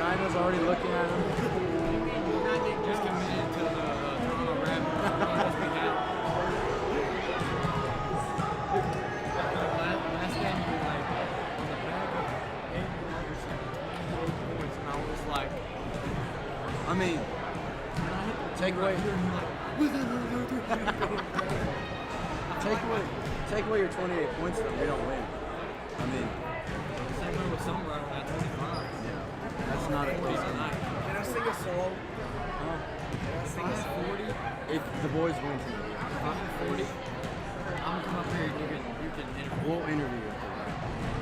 China's already looking at him. Just committed to the Toronto Raptors. Last game, you were like on the back of 8 points, and I was like, I mean, take away your 28 points though, we don't win. I mean, same way with somewhere at 25. yeah, that's not a decent night. Can I sing a song? If I have 40, If the boys win tonight, if I have 40, I'm gonna come up here and you can interview. we'll interview you.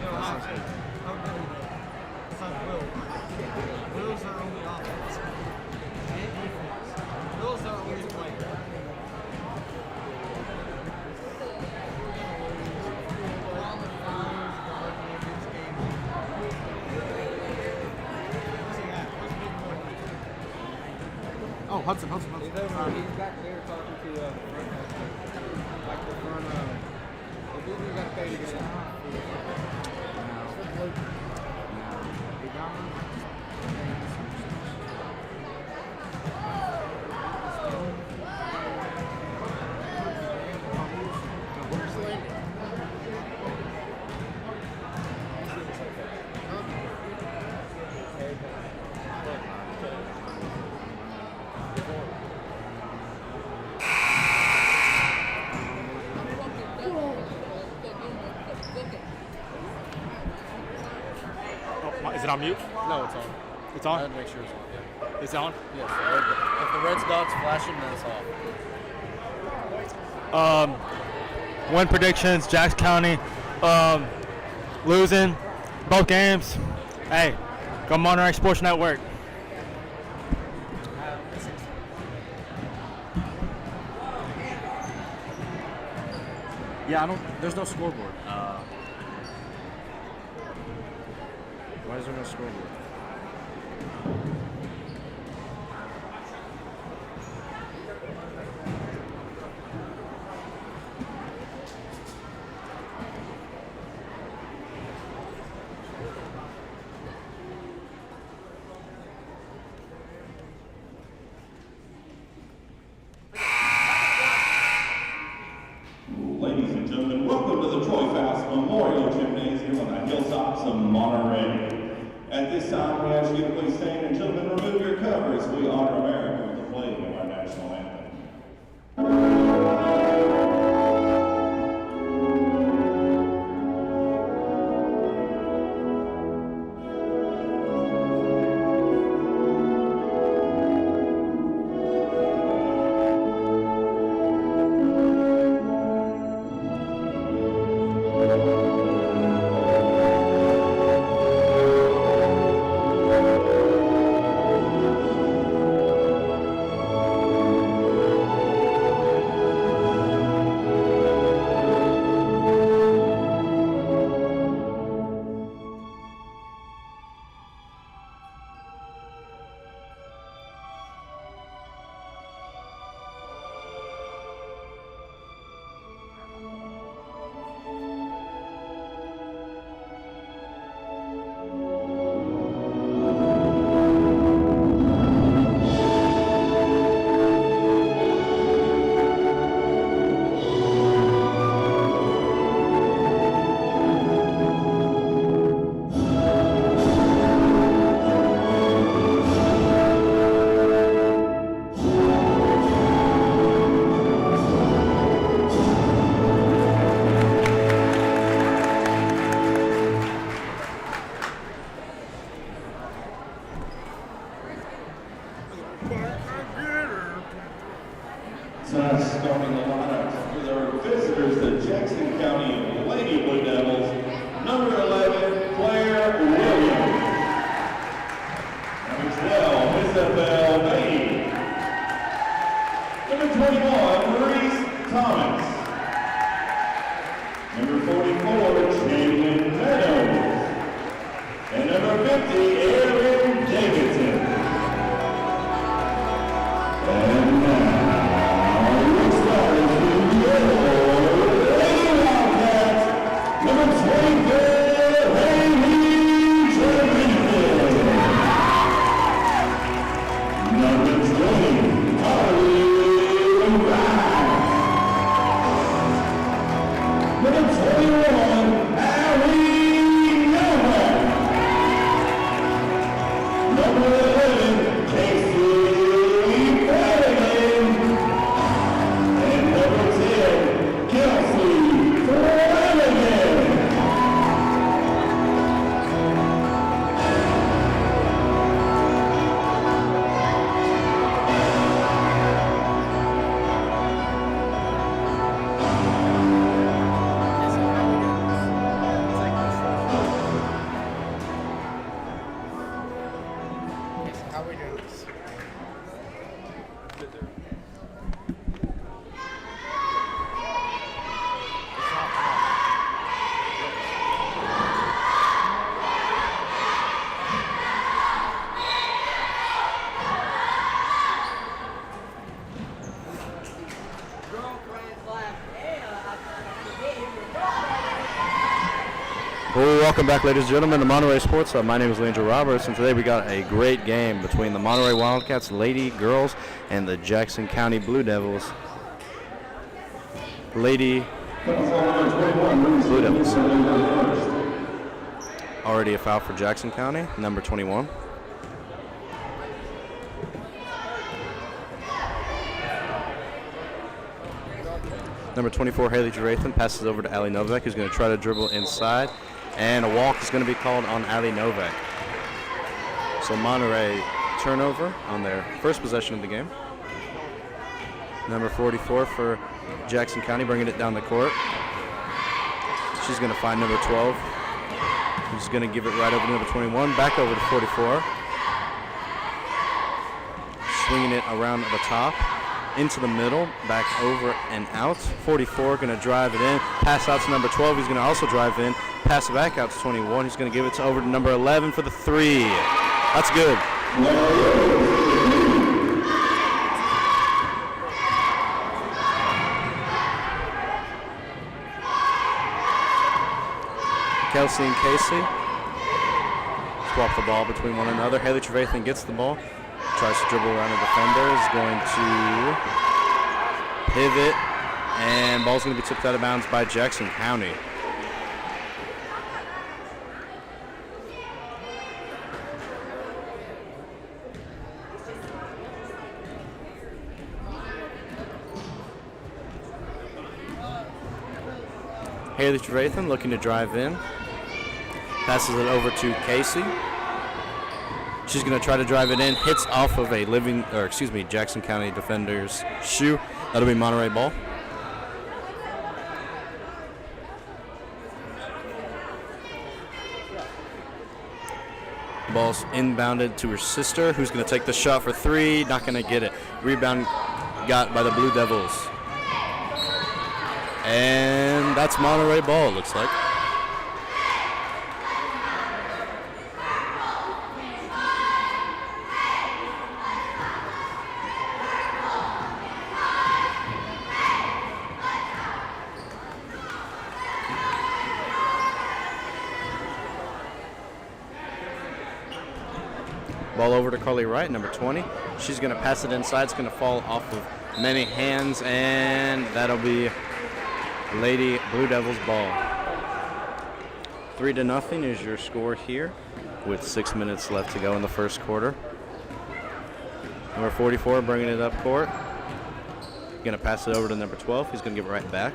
How good is that? It's like Will. Will's our only offense. And defense. Will's our only player. Oh, Hudson. He's back there talking to the front. The dude who got paid to get out. Is it on mute? No, it's on. It's I on? had to make sure it's on. Yeah. It's on? Yes. If the red dot's flashing, then it's off. Win predictions, Jackson County losing both games. Hey, go Monterey Sports Network. Yeah, there's no scoreboard. Why is there no scoreboard? Ladies and gentlemen, welcome to the Troy Foust Memorial Gymnasium on the hilltops of Monterey. At this time, we ask you to please stand and gentlemen, remove your covers. We honor America with the playing of our national anthem. Tonight, starting the lineup for their visitors, the Jackson County Lady Blue Devils, number 11, Claire Williams. Number 12, Isabel Beatty. Number 21, Maurice Thomas. Number 44, Jalen Meadows. And number 50, Aaron Davidson. And now, Wildcats, number 24, Haley Jeremy. number 11, Casey Flanagan. And number 10, Kelsey Flanagan. How we doing this? Welcome back, ladies and gentlemen, to Monterey Sports Hub. My name is Landry Roberts, and today we got a great game between the Monterey Wildcats Lady Girls and the Jackson County Blue Devils. Lady Blue Devils. Already a foul for Jackson County, number 21. Number 24, Haley Gerathan, passes over to Ali Novak, who's going to try to dribble inside. And a walk is going to be called on Ali Novak. So Monterey turnover on their first possession of the game. Number 44 for Jackson County, bringing it down the court. She's going to find number 12. She's going to give it right over to number 21, back over to 44. Swinging it around the top, into the middle, back over and out. 44 going to drive it in, pass out to number 12. He's going to also drive in, pass it back out to 21. He's going to give it over to number 11 for the three. That's good. Kelsey and Casey swap the ball between one another. Haley Trevathan gets the ball, tries to dribble around a defender, is going to pivot, and ball's going to be tipped out of bounds by Jackson County. Haley Trevathan looking to drive in. Passes it over to Casey. She's going to try to drive it in. Hits off of a Jackson County defender's shoe. That'll be Monterey ball. Ball's inbounded to her sister, who's going to take the shot for three. Not going to get it. Rebound got by the Blue Devils. And that's Monterey ball, it looks like. Ball over to Carly Wright, number 20. She's going to pass it inside. It's going to fall off of many hands, and that'll be Lady Blue Devils ball. 3-0 is your score here with 6 minutes left to go in the first quarter. Number 44 bringing it up court. Going to pass it over to number 12. He's going to give it right back.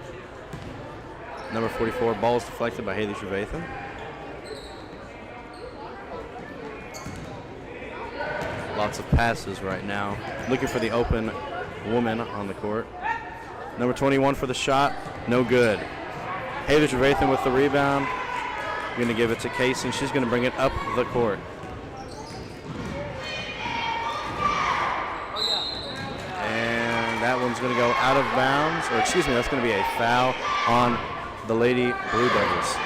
Number 44, ball is deflected by Haley Trevathan. Lots of passes right now. Looking for the open woman on the court. Number 21 for the shot. No good. Haley Trevathan with the rebound. Going to give it to Casey, and she's going to bring it up the court. And that one's going to go out of bounds. Or excuse me, that's going to be a foul on the Lady Blue Devils.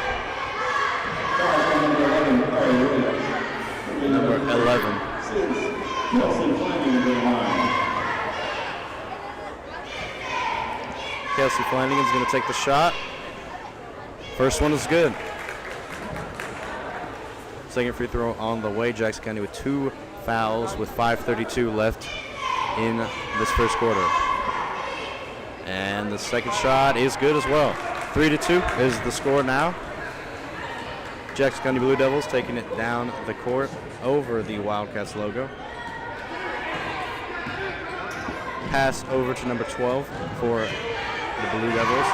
Number 11. Kelsey Flanagan's going to take the shot. First one is good. Second free throw on the way. Jackson County with 2 fouls with 5:32 left in this first quarter. And the second shot is good as well. 3-2 is the score now. Jackson County Blue Devils taking it down the court over the Wildcats logo. Pass over to number 12 for the Blue Devils.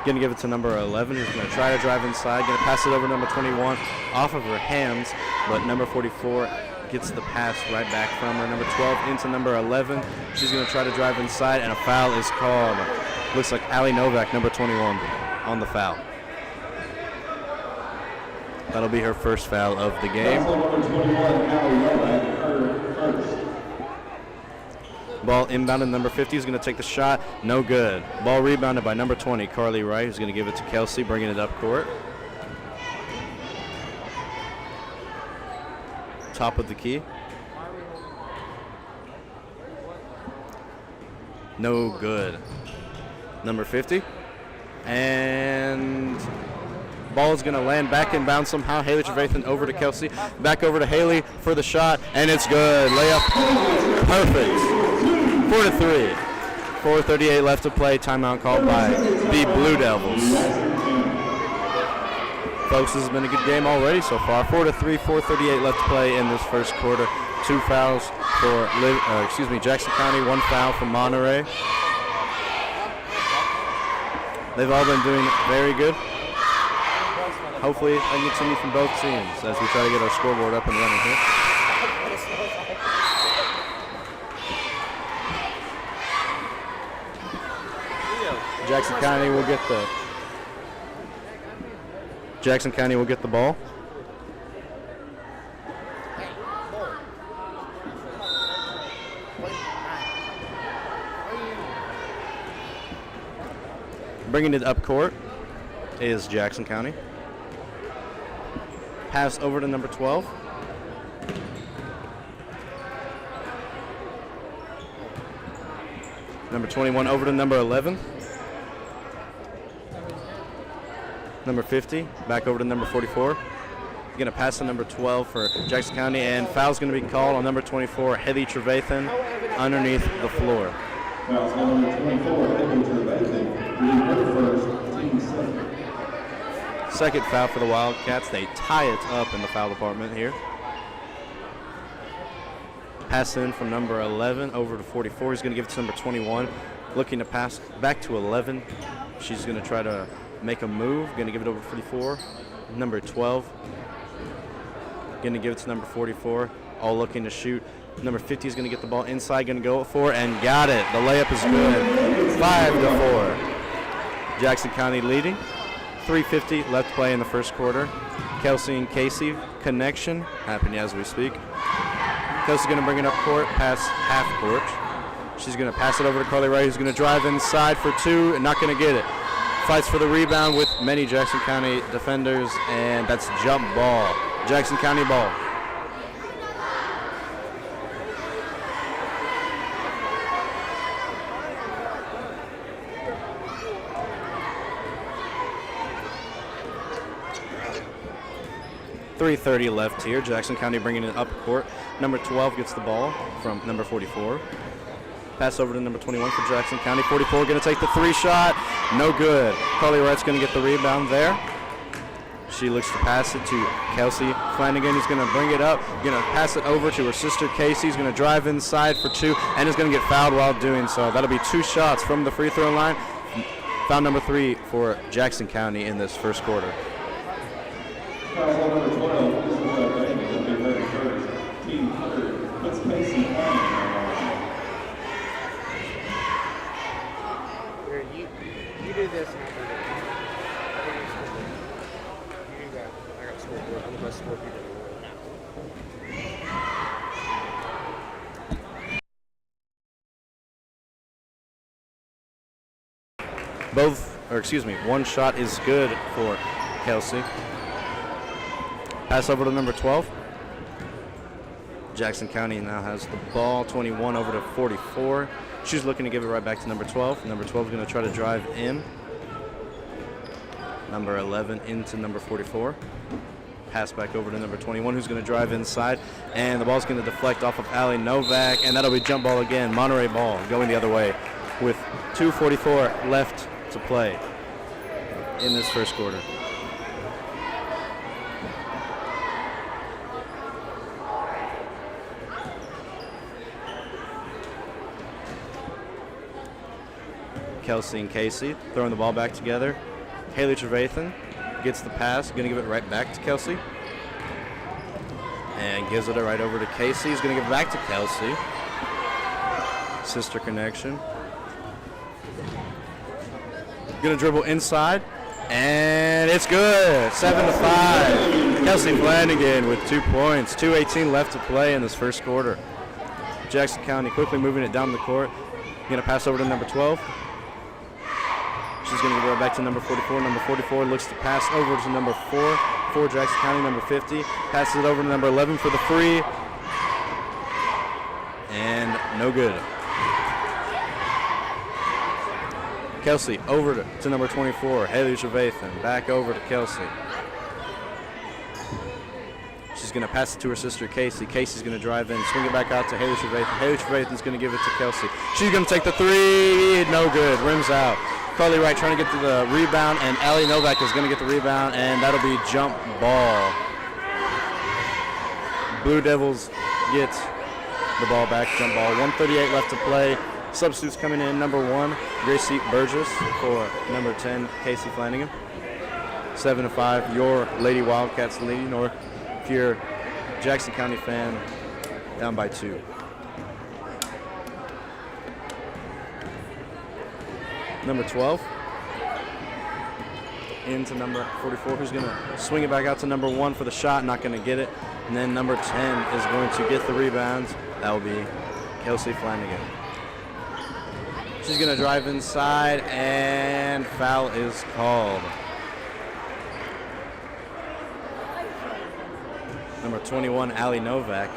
Going to give it to number 11, who's going to try to drive inside. Going to pass it over to number 21 off of her hands, but number 44 gets the pass right back from her. Number 12 into number 11. She's going to try to drive inside, and a foul is called. Looks like Allie Novak, number 21, on the foul. That'll be her first foul of the game. Ball inbounded, number 50 is going to take the shot. No good. Ball rebounded by number 20, Carly Wright, who's going to give it to Kelsey, bringing it up court. Top of the key. No good. Number 50. And ball is going to land back inbound somehow. Haley Trevathan over to Kelsey. Back over to Haley for the shot, and it's good. Layup perfect. 4-3. 4:38 left to play. Timeout called by the Blue Devils. Folks, this has been a good game already so far. 4-3, 4:38 left to play in this first quarter. 2 fouls for Jackson County, 1 foul for Monterey. They've all been doing very good. Hopefully, I can continue from both teams as we try to get our scoreboard up and running here. Jackson County will get the ball. Bringing it up court is Jackson County. Pass over to number 12. Number 21 over to number 11. Number 50, back over to number 44. Going to pass to number 12 for Jackson County, and foul's going to be called on number 24, Haley Trevathan, underneath the floor. Foul's number 24, Haley Trevathan, her first, team second. Second foul for the Wildcats. They tie it up in the foul department here. Pass in from number 11 over to 44. He's going to give it to number 21. Looking to pass back to 11. She's going to try to make a move. Going to give it over to 44. Number 12. Going to give it to number 44. All looking to shoot. Number 50 is going to get the ball inside. Going to go for and got it. The layup is good. 5-4. Jackson County leading. 3:50 left to play in the first quarter. Kelsey and Casey connection happening as we speak. Kelsey's going to bring it up court, past half court. She's going to pass it over to Carly Wright, who's going to drive inside for 2 and not going to get it. Fights for the rebound with many Jackson County defenders, and that's jump ball. Jackson County ball. .3:30 left here. Jackson County bringing it up court. Number 12 gets the ball from number 44. Pass over to number 21 for Jackson County. 44 going to take the 3 shot. No good. Carly Wright's going to get the rebound there. She looks to pass it to Kelsey Flanagan. He's going to bring it up. Going to pass it over to her sister Casey. He's going to drive inside for 2 and is going to get fouled while doing so. That'll be 2 shots from the free throw line. Foul number 3 for Jackson County in this first quarter. Foul number 12, this is the very first, team third. Let's Casey You do this and I do that. You do that. I got scoreboard. I'm the best scoreboard in the world now. 1 shot is good for Kelsey. Pass over to number 12. Jackson County now has the ball. 21 over to 44. She's looking to give it right back to number 12. Number 12 is going to try to drive in. Number 11 into number 44. Pass back over to number 21, who's going to drive inside. And the ball's going to deflect off of Allie Novak, and that'll be jump ball again. Monterey ball going the other way with 2:44 left to play in this first quarter. Kelsey and Casey throwing the ball back together. Haley Trevathan gets the pass, going to give it right back to Kelsey. And gives it right over to Casey. He's going to give it back to Kelsey. Sister connection. Going to dribble inside. And it's good. 7-5. Kelsey Flanagan with 2 points. 2:18 left to play in this first quarter. Jackson County quickly moving it down the court. Going to pass over to number 12. She's going to give it back to number 44. Number 44 looks to pass over to number 4 for Jackson County. Number 50 passes it over to number 11 for the free. And no good. Kelsey over to number 24, Haley Trevathan. Back over to Kelsey. She's going to pass it to her sister, Casey. Casey's going to drive in, swing it back out to Haley Trevathan. Haley Trevathan's going to give it to Kelsey. She's going to take the three. No good. Rims out. Carly Wright trying to get to the rebound, and Allie Novak is going to get the rebound, and that'll be jump ball. Blue Devils get the ball back, jump ball. 1:38 left to play. Substitutes coming in, number 1, Gracie Burgess for number 10, Casey Flanagan. 7-5, your Lady Wildcats leading, or if you're a Jackson County fan, down by 2. Number 12 into number 44, who's going to swing it back out to number 1 for the shot, not going to get it. And then number 10 is going to get the rebounds. That will be Kelsey Flanagan. She's going to drive inside, and foul is called. Number 21, Allie Novak.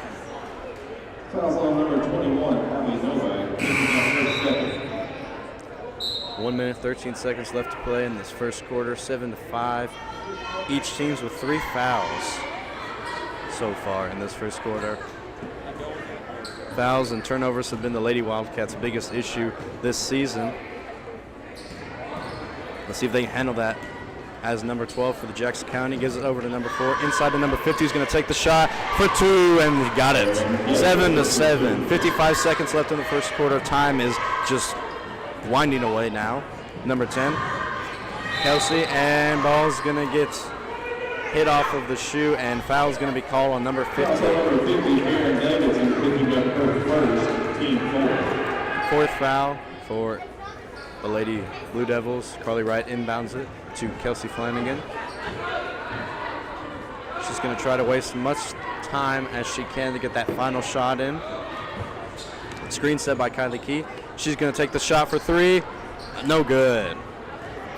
Foul's on number 21, Allie Novak. 1 minute, 13 seconds left to play in this first quarter, 7-5. Each team's with 3 fouls so far in this first quarter. Fouls and turnovers have been the Lady Wildcats' biggest issue this season. Let's see if they can handle that. As number 12 for the Jackson County gives it over to number 4. Inside to number 50, who's going to take the shot for 2, and he got it. 7-7. 55 seconds left in the first quarter. Time is just winding away now. Number 10, Kelsey, and ball's going to get hit off of the shoe, and foul's going to be called on number 50. Fourth foul for the Lady Blue Devils. Carly Wright inbounds it to Kelsey Flanagan. She's going to try to waste as much time as she can to get that final shot in. Screen set by Kylie Key. She's going to take the shot for 3. No good.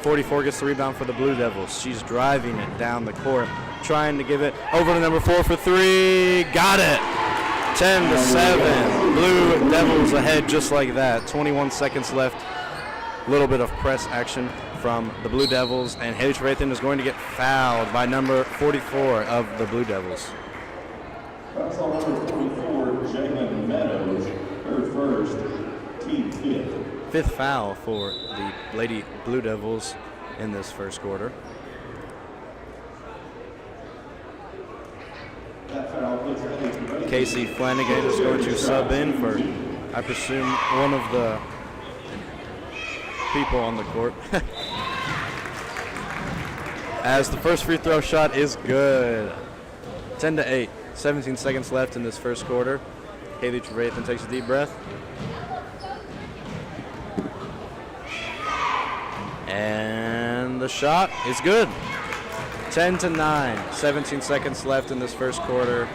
44 gets the rebound for the Blue Devils. She's driving it down the court, trying to give it over to number 4 for 3. Got it. 10-7. Blue Devils ahead just like that. 21 seconds left. A little bit of press action from the Blue Devils, and Haley Trevathan is going to get fouled by number 44 of the Blue Devils. Foul's on number 44, Jalen Meadows, her first, team 5th. 5th foul for the Lady Blue Devils in this first quarter. Casey Flanagan is going to sub in for, I presume, one of the people on the court. As the first free throw shot is good. 10-8. 17 seconds left in this first quarter. Haley Trevathan takes a deep breath. And the shot is good. 10-9. 17 seconds left in this first quarter.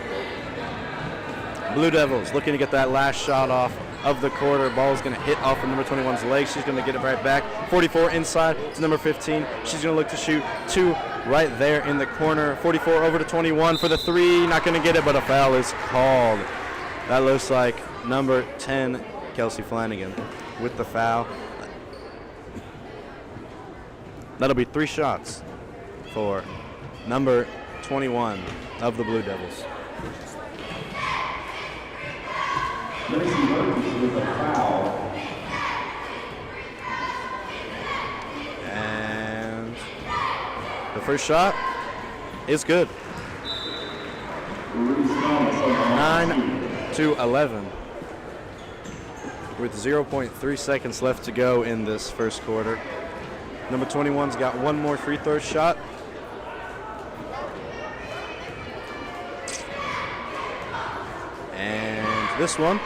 Blue Devils looking to get that last shot off of the quarter. Ball is going to hit off of number 21's leg. She's going to get it right back. 44 inside to number 15. She's going to look to shoot 2 right there in the corner. 44 over to 21 for the 3. Not going to get it, but a foul is called. That looks like number 10, Kelsey Flanagan, with the foul. That'll be 3 shots for number 21 of the Blue Devils. Lacey Murphy with a foul. And the first shot is good. 9-11. with 0.3 seconds left to go in this first quarter. Number 21's got one more free throw shot. And this one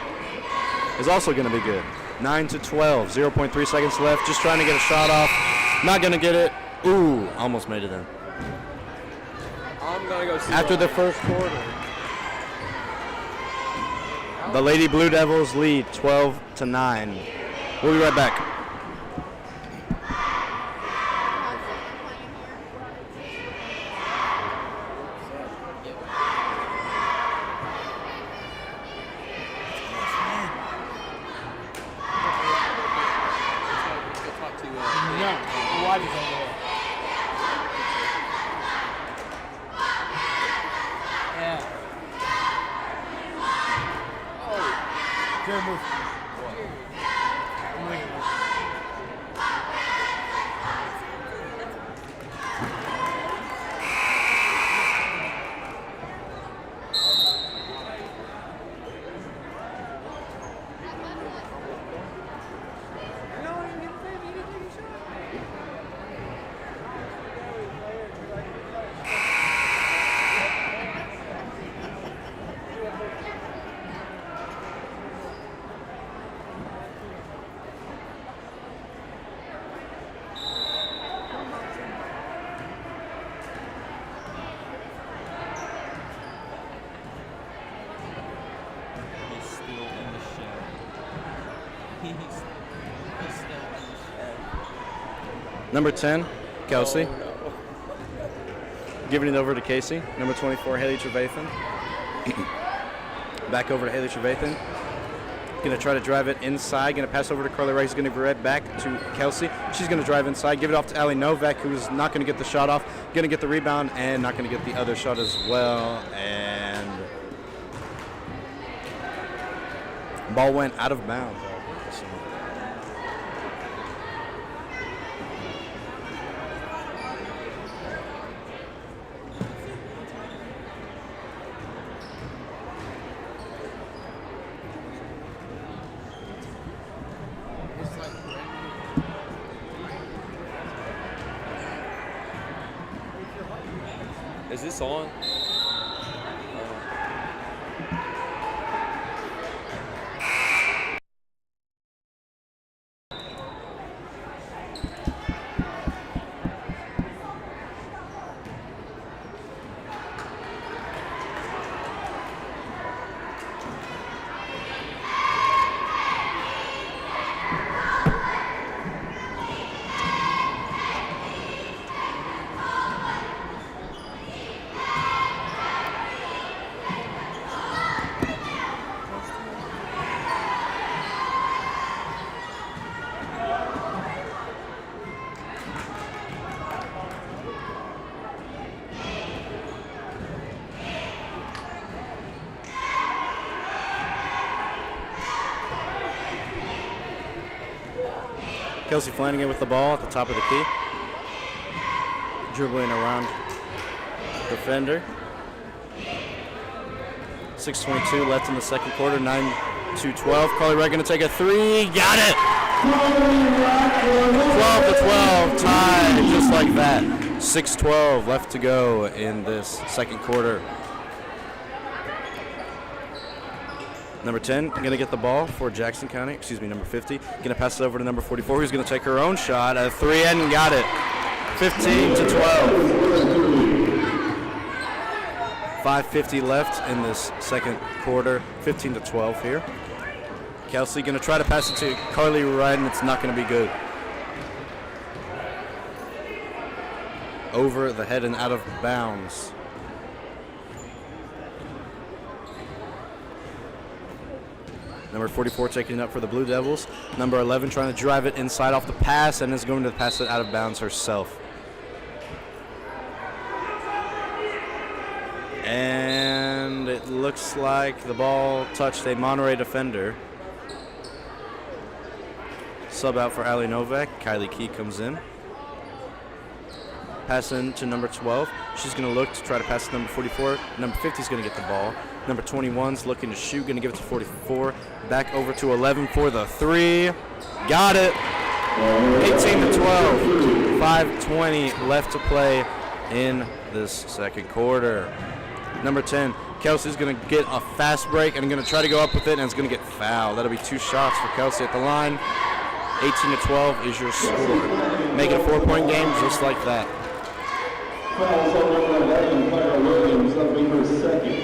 is also going to be good. 9-12, 0.3 seconds left. Just trying to get a shot off. Not going to get it. Ooh, almost made it in. I'm going to go see After the first quarter, the Lady Blue Devils lead 12-9. We'll be right back. Number 10, Kelsey. Giving it over to Casey. Number 24, Haley Trevathan. Back over to Haley Trevathan. Going to try to drive it inside. Going to pass over to Carly Wright. He's going to read back to Kelsey. She's going to drive inside. Give it off to Ali Novak, who's not going to get the shot off. Going to get the rebound and not going to get the other shot as well. And ball went out of bounds. Is this on? Kelsey Flanagan with the ball at the top of the key. Dribbling around defender. 6:22 left in the second quarter, 9-12. Carly Wright going to take a three. Got it! 12-12, tied just like that. 6:12 left to go in this second quarter. Number 10 going to get the ball for Jackson County. Number 50. Going to pass it over to number 44, who's going to take her own shot at a three and got it. 15-12. 5:50 left in this second quarter. 15-12 here. Kelsey going to try to pass it to Carly Wright, and it's not going to be good. Over the head and out of bounds. Number 44 taking it up for the Blue Devils. Number 11 trying to drive it inside off the pass and is going to pass it out of bounds herself. And it looks like the ball touched a Monterey defender. Sub out for Ali Novak. Kylie Key comes in. Pass in to number 12. She's going to look to try to pass to number 44. Number 50 is going to get the ball. Number 21's looking to shoot, going to give it to 44. Back over to 11 for the three. Got it. 18-12. 5:20 left to play in this second quarter. Number 10, Kelsey's going to get a fast break and going to try to go up with it, and it's going to get fouled. That'll be 2 shots for Kelsey at the line. 18-12 is your score. Make it a 4-point game just like that. Fouls on number 11, Clara Williams. That'll be her second.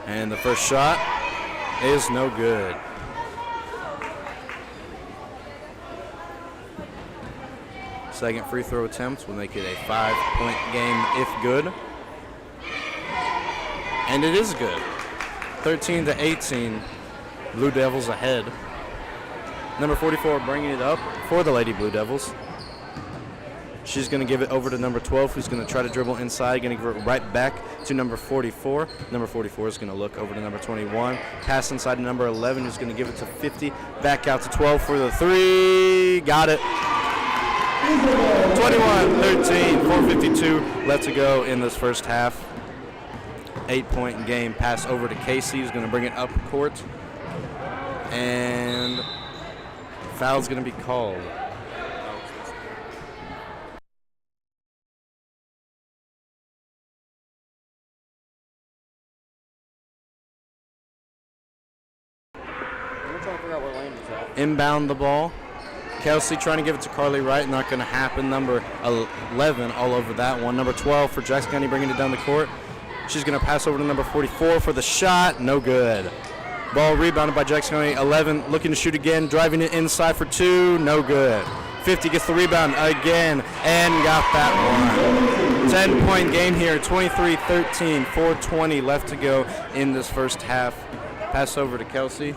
And the first shot is no good. Second free throw attempt will make it a 5-point game if good. And it is good. 13-18, Blue Devils ahead. Number 44 bringing it up for the Lady Blue Devils. She's going to give it over to number 12, who's going to try to dribble inside, going to give it right back to number 44. Number 44 is going to look over to number 21. Pass inside to number 11, who's going to give it to 50. Back out to 12 for the three. Got it. 21-13, 4:52 left to go in this first half. 8-point game. Pass over to Casey, who's going to bring it up court. And foul's going to be called. We're trying to figure out where Lane is at. Inbound the ball. Kelsey trying to give it to Carly Wright. Not going to happen. Number 11 all over that one. Number 12 for Jackson County bringing it down the court. She's going to pass over to number 44 for the shot. No good. Ball rebounded by Jackson County. 11 looking to shoot again. Driving it inside for 2. No good. 50 gets the rebound again and got that one. 10-point game here. 23-13. 4:20 left to go in this first half. Pass over to Kelsey.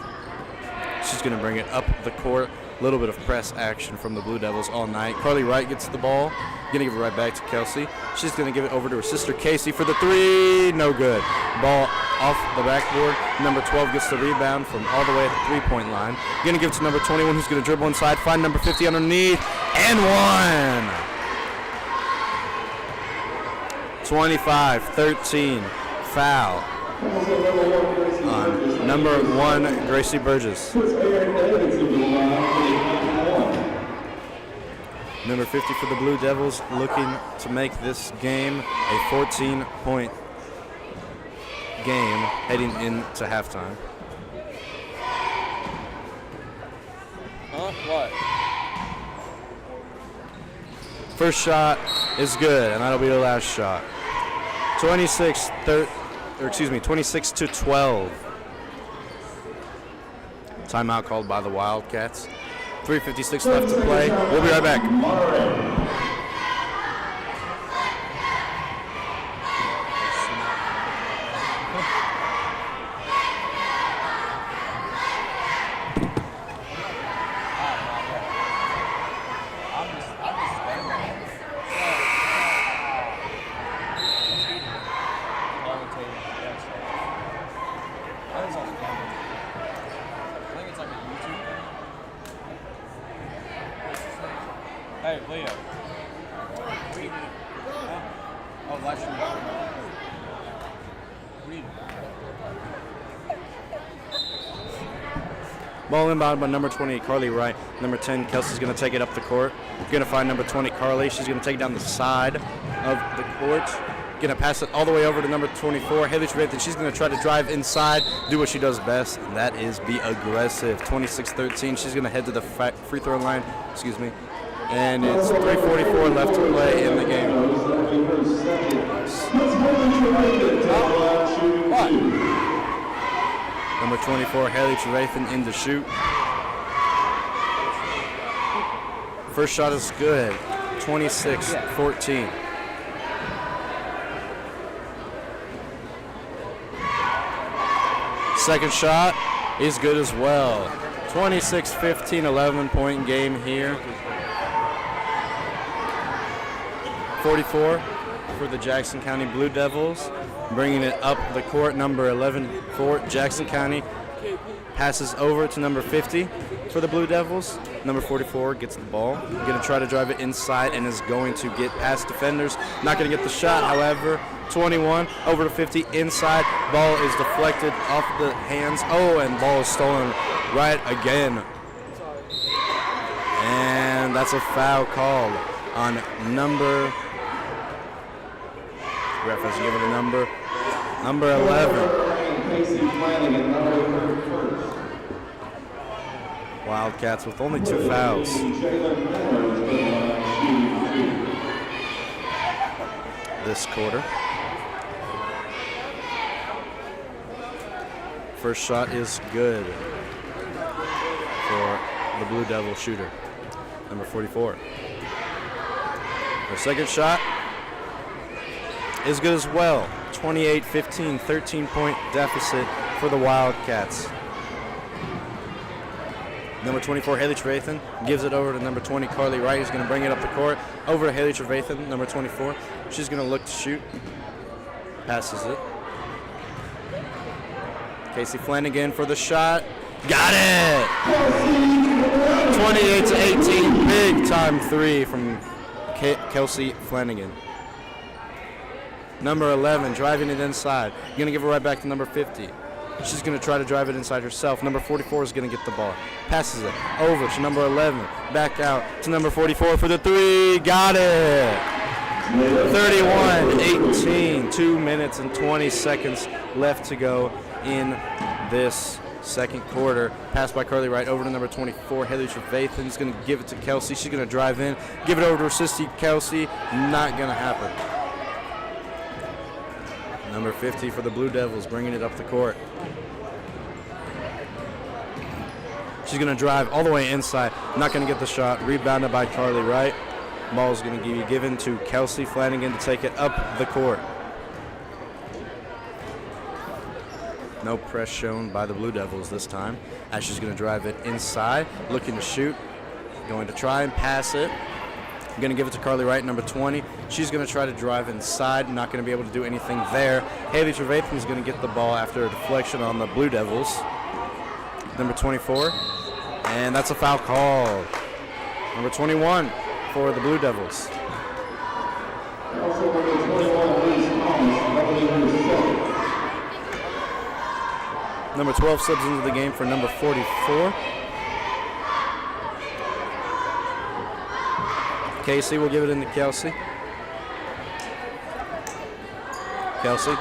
She's going to bring it up the court. A little bit of press action from the Blue Devils all night. Carly Wright gets the ball. Going to give it right back to Kelsey. She's going to give it over to her sister Casey for the three. No good. Ball off the backboard. Number 12 gets the rebound from all the way at the three-point line. Going to give it to number 21, who's going to dribble inside, find number 50 underneath, and one. 25-13 foul on number 1, Gracie Burgess. Number 50 for the Blue Devils, looking to make this game a 14-point game heading into halftime. What? First shot is good, and that'll be the last shot. 26-12. Timeout called by the Wildcats. 3:56 left to play. We'll be right back. Hey, Leo. Oh, Livestream. Read. Ball inbound by number 20, Carly Wright. Number 10, Kelsey's going to take it up the court. Going to find number 20, Carly. She's going to take it down the side of the court. Going to pass it all the way over to number 24, Haley Trevathan, and she's going to try to drive inside, do what she does best, and that is be aggressive. 26-13. She's going to head to the free throw line. Excuse me. And it's 3:44 left to play in the game. Number 24, Haley Trevathan in to shoot. First shot is good. 26-14. Second shot is good as well. 26-15, 11-point game here. 44 for the Jackson County Blue Devils. Bringing it up the court, number 11 for Jackson County. passes over to number 50 for the Blue Devils. Number 44 gets the ball. Going to try to drive it inside and is going to get past defenders. Not going to get the shot, however. 21 over to 50 inside. Ball is deflected off the hands. Oh, and ball is stolen right again. And that's a foul called on number. Ref has given a number 11. Casey Flanagan, number 31st. Wildcats with only 2 fouls. This quarter. First shot is good for the Blue Devil shooter, number 44. Their second shot is good as well. 28-15, 13-point deficit for the Wildcats. Number 24, Haley Trevathan, gives it over to number 20, Carly Wright, who's going to bring it up the court. Over to Haley Trevathan, number 24. She's going to look to shoot. Passes it. Casey Flanagan for the shot. Got it! 28-18, big time 3 from Kelsey Flanagan. Number 11, driving it inside. Going to give it right back to number 50. She's going to try to drive it inside herself. Number 44 is going to get the ball. Passes it over to number 11. Back out to number 44 for the 3. Got it! 31-18. 2 minutes and 20 seconds left to go in this second quarter. Pass by Carly Wright over to number 24. Haley Trevathan is going to give it to Kelsey. She's going to drive in. Give it over to her sister Kelsey. Not going to happen. Number 50 for the Blue Devils, bringing it up the court. She's going to drive all the way inside. Not going to get the shot. Rebounded by Carly Wright. Ball is going to be given to Kelsey Flanagan to take it up the court. No press shown by the Blue Devils this time, as she's going to drive it inside, looking to shoot. Going to try and pass it. Going to give it to Carly Wright, number 20. She's going to try to drive inside, not going to be able to do anything there. Haley Trevathan is going to get the ball after a deflection on the Blue Devils. Number 24, and that's a foul call. Number 21 for the Blue Devils. Also number 21, Reese Thomas, Number 12 subs into the game for number 44. Casey will give it into Kelsey. Kelsey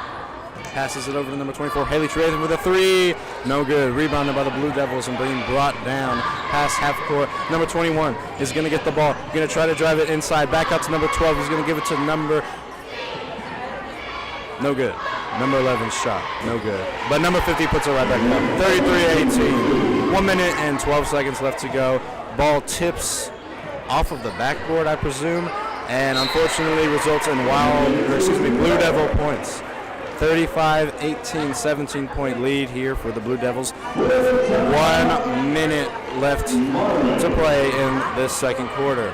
passes it over to number 24. Haley Trevathan with a 3. No good. Rebounded by the Blue Devils and being brought down past half court. Number 21 is going to get the ball. Going to try to drive it inside. Back out to number 12. He's going to give it to number... No good. Number 11 shot. No good. But number 50 puts it right back up. 33-18. 1 minute and 12 seconds left to go. Ball tips off of the backboard, I presume, and unfortunately results in Blue Devil points. 35-18, 17-point lead here for the Blue Devils. 1 minute left to play in this second quarter.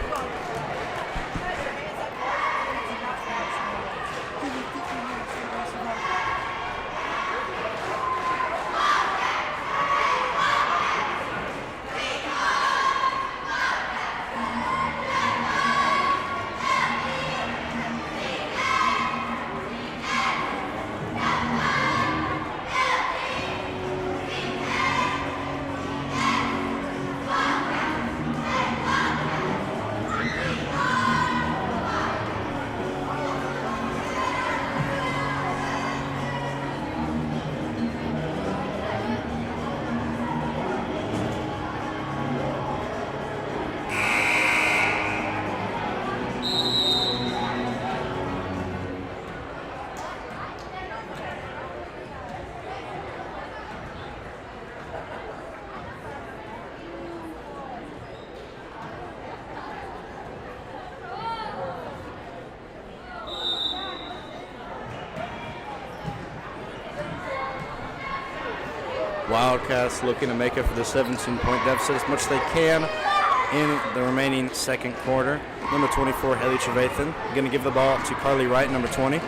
Wildcats looking to make up for the 17-point deficit as much as they can in the remaining second quarter. Number 24, Haley Trevathan, going to give the ball to Carly Wright, number 20.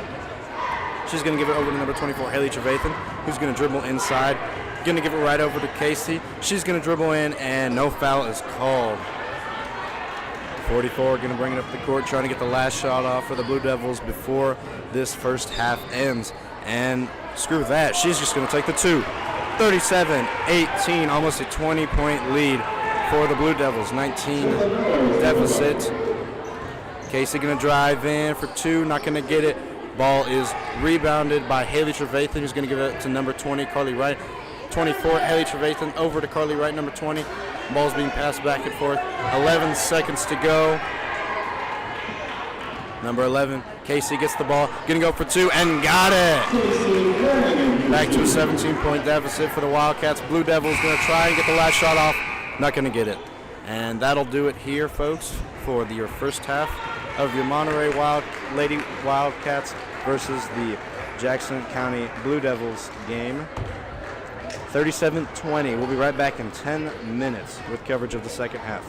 She's going to give it over to number 24, Haley Trevathan, who's going to dribble inside, Going to give it right over to Casey. She's going to dribble in, and no foul is called. 44 going to bring it up the court, trying to get the last shot off for the Blue Devils before this first half ends. And screw that. She's just going to take the two. 37-18, almost a 20-point lead for the Blue Devils. 19 deficit. Casey going to drive in for two, not going to get it. Ball is rebounded by Haley Trevathan, who's going to give it to number 20, Carly Wright. 24, Haley Trevathan over to Carly Wright, number 20. Ball's being passed back and forth. 11 seconds to go. Number 11, Casey gets the ball, going to go for two, and got it. Back to a 17-point deficit for the Wildcats. Blue Devils going to try and get the last shot off. Not going to get it. And that'll do it here, folks, for your first half of your Monterey Lady Wildcats versus the Jackson County Blue Devils game. 37-20. We'll be right back in 10 minutes with coverage of the second half.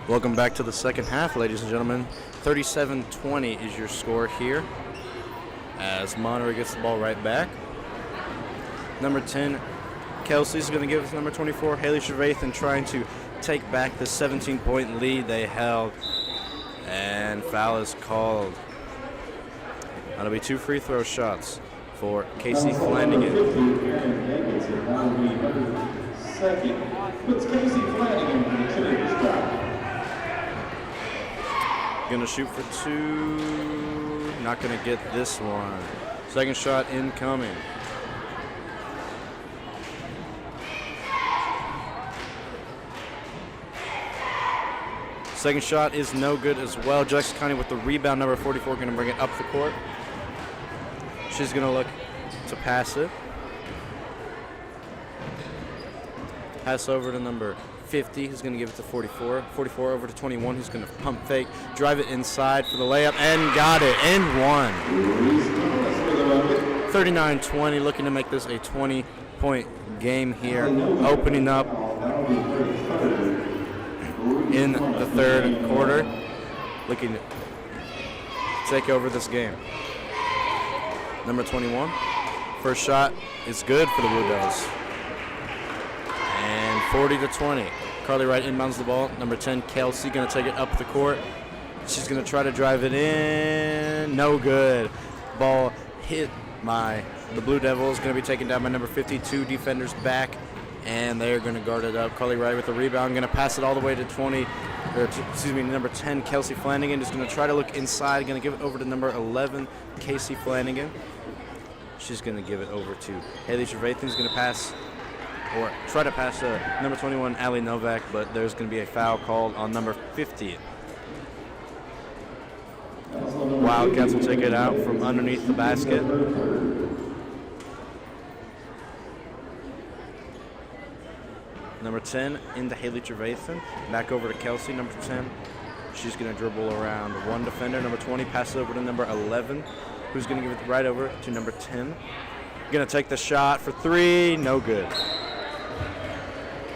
Welcome back to the second half, ladies and gentlemen. 37-20 is your score here as Monterey gets the ball right back. Number 10, Kelsey's going to give it to number 24, Haley Trevathan, trying to take back the 17-point lead they held. And foul is called. That'll be 2 free throw shots for Casey Flanagan. Second, puts Casey Flanagan in the challenge spot. Gonna shoot for 2. Not gonna get this one. Second shot incoming. Second shot is no good as well. Jackson County with the rebound. Number 44 gonna bring it up the court. She's gonna look to pass it. Pass over to number 50, who's going to give it to 44. 44 over to 21, who's going to pump fake, drive it inside for the layup, and got it, and one. 39-20, looking to make this a 20-point game here, opening up in the third quarter, looking to take over this game. Number 21, first shot is good for the Blue Devils. And 40-20. Carly Wright inbounds the ball. Number 10, Kelsey, going to take it up the court. She's going to try to drive it in. No good. Ball hit by the Blue Devils. Going to be taken down by number 52. Defenders back, and they're going to guard it up. Carly Wright with the rebound. Going to pass it all the way to number 10, Kelsey Flanagan. Just going to try to look inside. Going to give it over to number 11, Casey Flanagan. She's going to give it over to Haley Trevathan. Who's going to pass, or try to pass to number 21, Ali Novak, but there's going to be a foul called on number 50. Wildcats will take it out from underneath the basket. Number 10 into Haley Trevathan. Back over to Kelsey, number 10. She's going to dribble around one defender. Number 20 passes over to number 11, who's going to give it right over to number 10. Going to take the shot for 3. No good.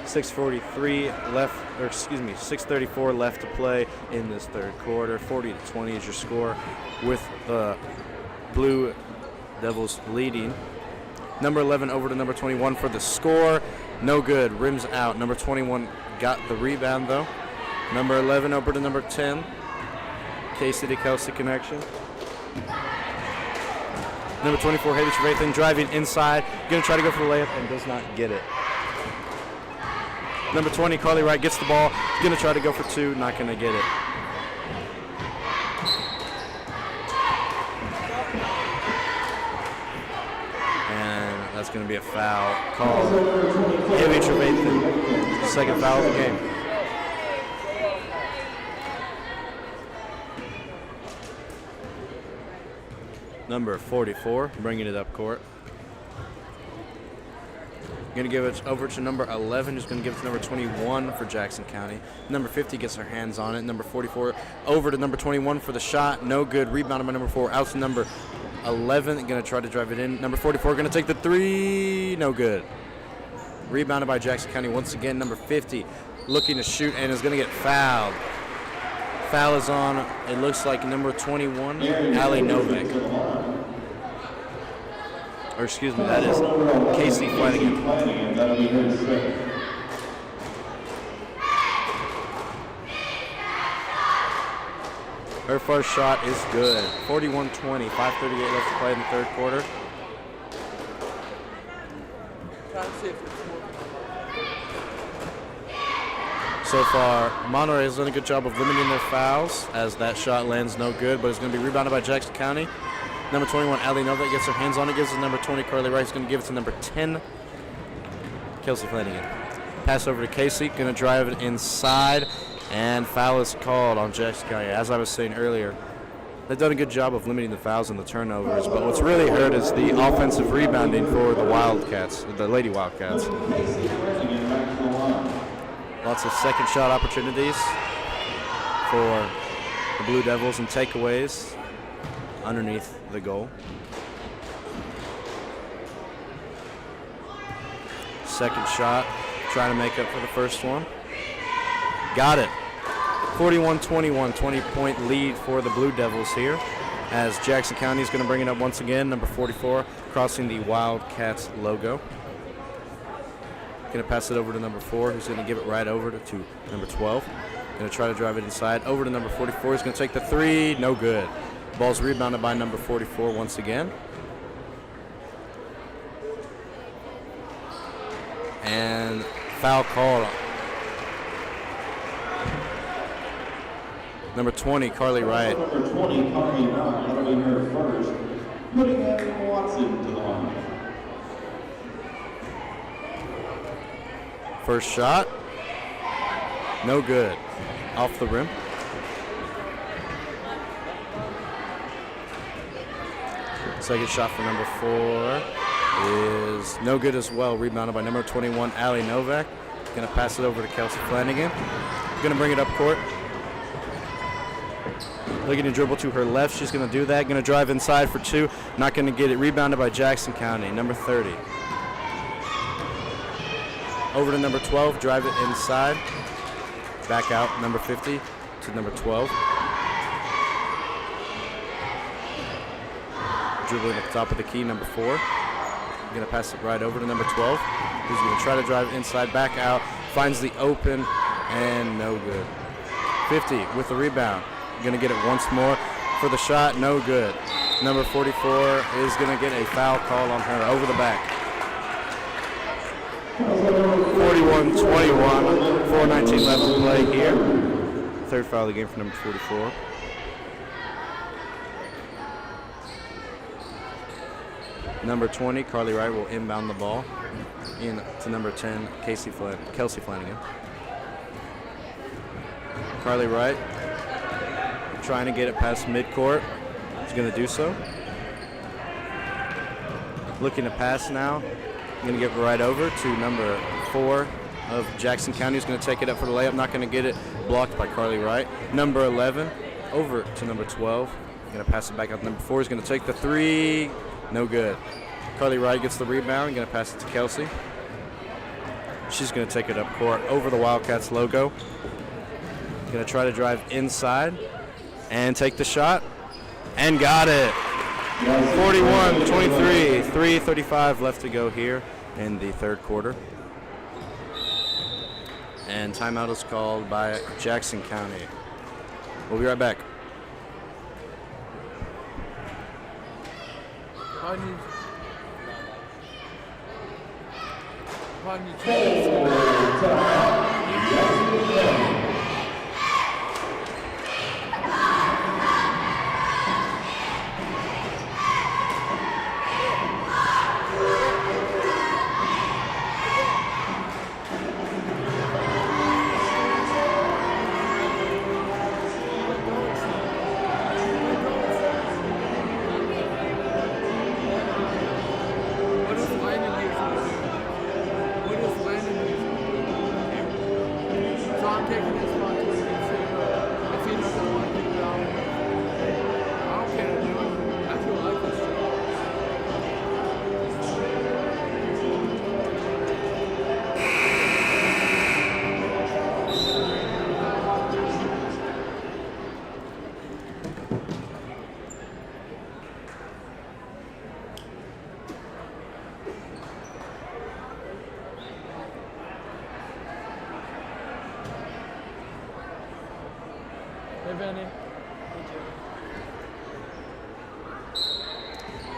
6:34 left to play in this third quarter. 40-20 is your score, with the Blue Devils leading. Number 11 over to number 21 for the score. No good. Rims out. Number 21 got the rebound, though. Number 11 over to number 10. Casey to Kelsey connection. Number 24, Haley Trevathan, driving inside. Going to try to go for the layup and does not get it. Number 20, Carly Wright, gets the ball. Going to try to go for 2. Not going to get it. And that's going to be a foul called. Haley Trevathan, second foul of the game. Number 44, bringing it up court. Going to give it over to number 11, who's going to give it to number 21 for Jackson County. Number 50 gets her hands on it. Number 44 over to number 21 for the shot. No good. Rebounded by number 4. Out to number 11. Going to try to drive it in. Number 44 going to take the 3. No good. Rebounded by Jackson County once again. Number 50 looking to shoot and is going to get fouled. Foul is on, it looks like number 21, Ali Novak. Or excuse me, that is Casey Flanagan. Her first shot is good. 41-20, 5:38 left to play in the third quarter. So far, Monterey has done a good job of limiting their fouls, as that shot lands no good, but it's going to be rebounded by Jackson County. Number 21, Ali Novak, gets her hands on it, gives it number 20, Carly Wright. Is going to give it to number 10, Kelsey Flanagan. Pass over to Casey, going to drive it inside, and foul is called on Jackson County. As I was saying earlier, they've done a good job of limiting the fouls and the turnovers, but what's really hurt is the offensive rebounding for the Wildcats, the Lady Wildcats. Lots of second shot opportunities for the Blue Devils and takeaways underneath the goal. Second shot, trying to make up for the first one. Got it. 41-21, 20-point lead for the Blue Devils here, as Jackson County is going to bring it up once again. Number 44 crossing the Wildcats logo. Going to pass it over to number 4, who's going to give it right over to number 12. Going to try to drive it inside. Over to number 44. He's going to take the 3. No good. Ball's rebounded by number 44 once again. And foul call. Number 20, Carly Wright. Number 20, Carly Wright. That'll be her first. Putting in Watson to the line. First shot. No good. Off the rim. Second shot for number 4 is no good as well. Rebounded by number 21, Allie Novak. Going to pass it over to Kelsey Flanagan. Going to bring it up court. Looking to dribble to her left. She's going to do that. Going to drive inside for 2. Not going to get it. Rebounded by Jackson County, number 30. Over to number 12. Drive it inside. Back out, number 50 to number 12. Dribbling at the top of the key, number 4. Going to pass it right over to number 12. Who's going to try to drive inside, back out. Finds the open, and no good. 50 with the rebound. Going to get it once more for the shot, no good. Number 44 is going to get a foul call on her over the back. 41-21, 4:19 left to play here. Third foul of the game for number 44. Number 20, Carly Wright, will inbound the ball in to number 10, Kelsey Flanagan. Carly Wright trying to get it past midcourt. He's going to do so. Looking to pass now. Going to give it right over to number 4 of Jackson County. He's going to take it up for the layup. Not going to get it. Blocked by Carly Wright. Number 11 over to number 12. Going to pass it back up to number 4. He's going to take the 3. No good. Carly Wright gets the rebound. Going to pass it to Kelsey. She's going to take it up court over the Wildcats logo. Going to try to drive inside and take the shot. And got it. 41-23, 3:35 left to go here in the third quarter. And timeout is called by Jackson County. We'll be right back.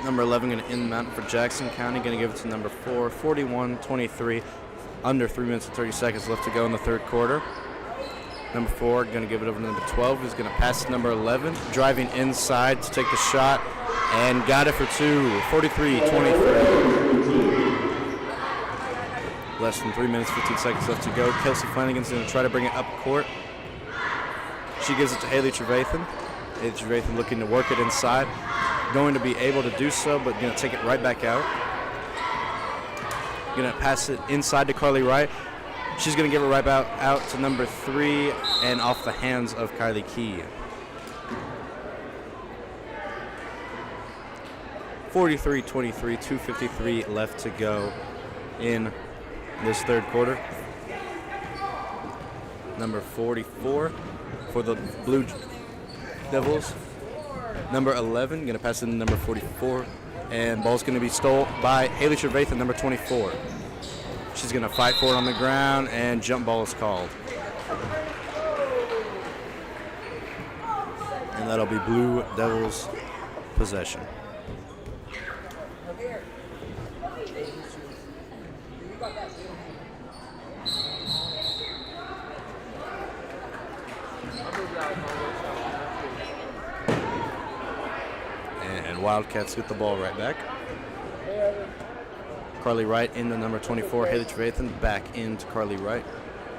Number 11 going to inbound for Jackson County. Going to give it to number 4. 41-23. Under 3 minutes and 30 seconds left to go in the third quarter. Number 4 going to give it over to number 12. Who's going to pass to number 11. Driving inside to take the shot. And got it for 2. 43-23. Less than 3 minutes, 15 seconds left to go. Kelsey Flanagan's going to try to bring it up court. She gives it to Haley Trevathan. Haley Trevathan looking to work it inside. Going to be able to do so, but going to take it right back out. Going to pass it inside to Carly Wright. She's going to give it right out to number 3 and off the hands of Kylie Key. 43-23, 2:53 left to go in this third quarter. number 44 for the Blue Devils. Number 11, going to pass it to number 44. And ball's going to be stolen by Haley Trevathan, number 24. She's going to fight for it on the ground, and jump ball is called. And that'll be Blue Devils possession. And Wildcats get the ball right back. Carly Wright into number 24, Haley Trevathan, back into Carly Wright.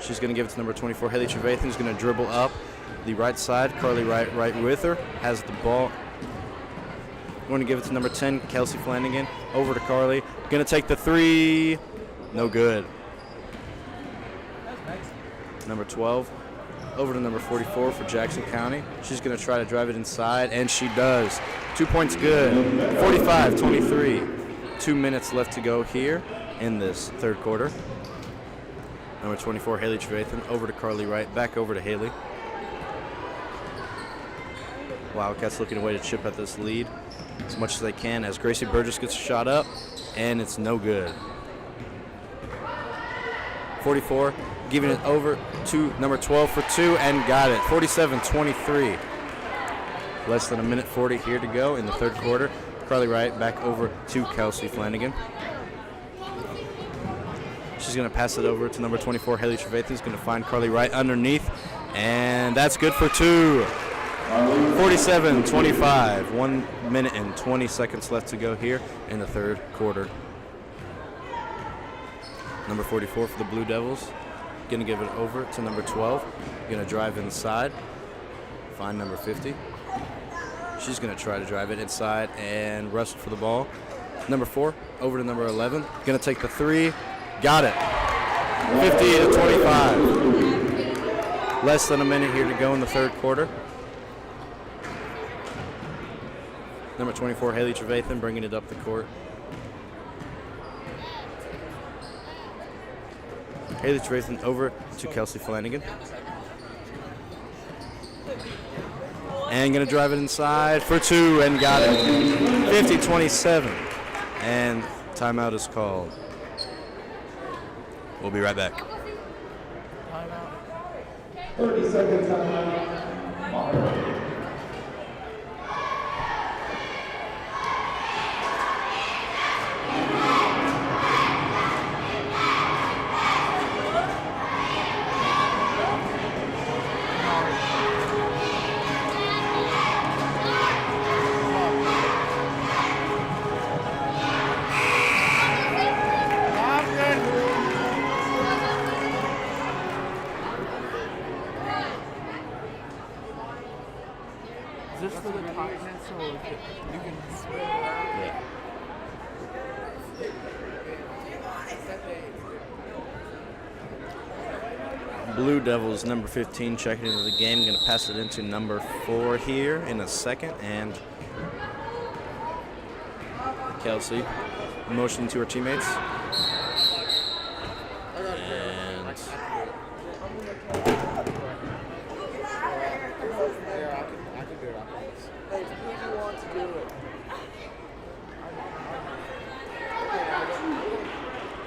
She's going to give it to number 24, Haley Trevathan, who's going to dribble up the right side. Carly Wright right with her, has the ball. Going to give it to number 10, Kelsey Flanagan, over to Carly. Going to take the three, no good. Number 12, over to number 44 for Jackson County. She's going to try to drive it inside, and she does. 2 points good, 45-23. 2 minutes left to go here in this third quarter. Number 24, Haley Trevathan, over to Carly Wright, back over to Haley. Wildcats looking a way to chip at this lead as much as they can as Gracie Burgess gets a shot up, and it's no good. 44, giving it over to number 12 for two, and got it. 47-23. Less than a minute 40 here to go in the third quarter. Carly Wright back over to Kelsey Flanagan. She's going to pass it over to number 24, Haley Trevathan, who's going to find Carly Wright underneath, and that's good for two. 47-25. 1 minute and 20 seconds left to go here in the third quarter. Number 44 for the Blue Devils, going to give it over to number 12. Going to drive inside, find number 50. She's going to try to drive it inside and wrestle for the ball. Number 4, over to number 11. Going to take the three. Got it. 50-25. Less than a minute here to go in the third quarter. Number 24, Haley Trevathan, bringing it up the court. Haley Trevathan over to Kelsey Flanagan. And going to drive it inside for two, and got it. 50-27. And timeout is called. We'll be right back. 30-second timeout. Monterey. Blue Devils, number 15, checking into the game. Going to pass it into number 4 here in a second. And Kelsey motioning to her teammates. And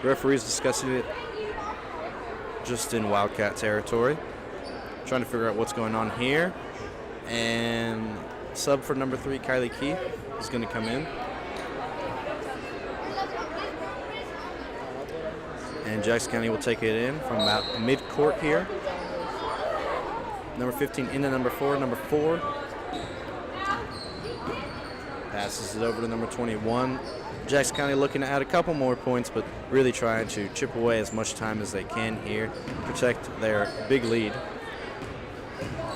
the referee's discussing it just in Wildcat territory, trying to figure out what's going on here. And sub for number 3, Kylie Keith, is going to come in. And Jackson County will take it in from about mid-court here. Number 15 into number 4. Number 4 passes it over to number 21. Jackson County looking to add a couple more points, but really trying to chip away as much time as they can here, protect their big lead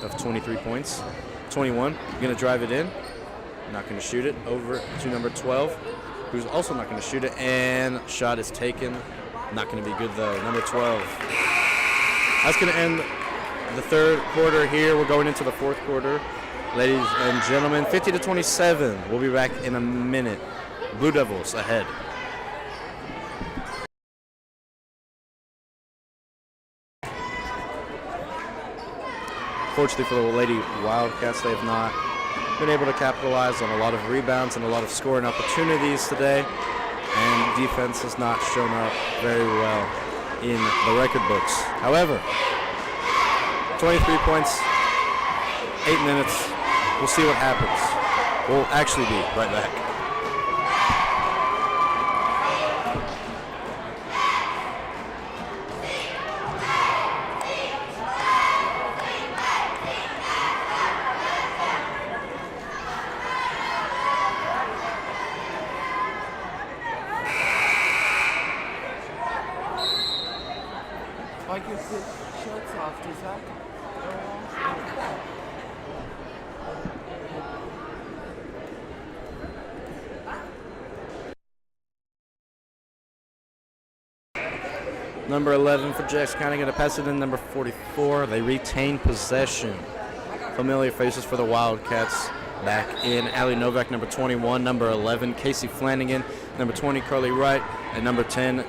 of 23 points. 21, going to drive it in, not going to shoot it, over to number 12, who's also not going to shoot it, and shot is taken. Not going to be good, though. Number 12. That's going to end the third quarter here. We're going into the fourth quarter. Ladies and gentlemen, 50-27. We'll be back in a minute. Blue Devils ahead. Fortunately for the Lady Wildcats, they have not been able to capitalize on a lot of rebounds and a lot of scoring opportunities today, and defense has not shown up very well in the record books. However, 23 points, 8 minutes. We'll see what happens. We'll actually be right back. Like if the shirt's off, does that go off? Number 11 for Jackson County, going to pass it in number 44. They retain possession. Familiar faces for the Wildcats back in Allie Novak, number 21, number 11, Casey Flanagan, number 20, Carly Wright, and number 10,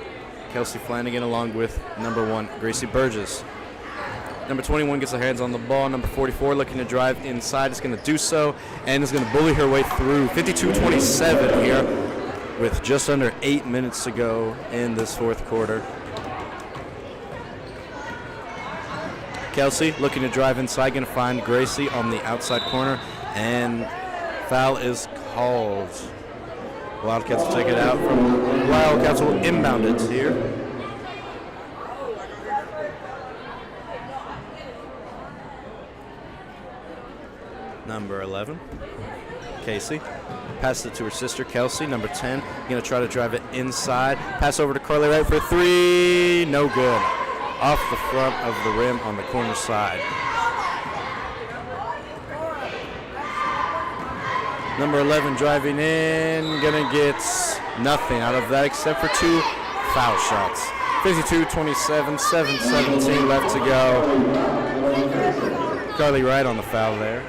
Kelsey Flanagan, along with number 1, Gracie Burgess. Number 21 gets her hands on the ball. Number 44 looking to drive inside. Is going to do so and is going to bully her way through. 52-27 here with just under 8 minutes to go in this fourth quarter. Kelsey looking to drive inside, going to find Gracie on the outside corner, and foul is called. Wildcats will take it out. Wildcats will inbound it here. Number 11, Casey. Passes it to her sister, Kelsey. Number 10, going to try to drive it inside. Pass over to Carly Wright for 3. No good. Off the front of the rim on the corner side. Number 11 driving in, gonna get nothing out of that except for 2 foul shots. 52-27, 7:17 left to go. Carly Wright on the foul there.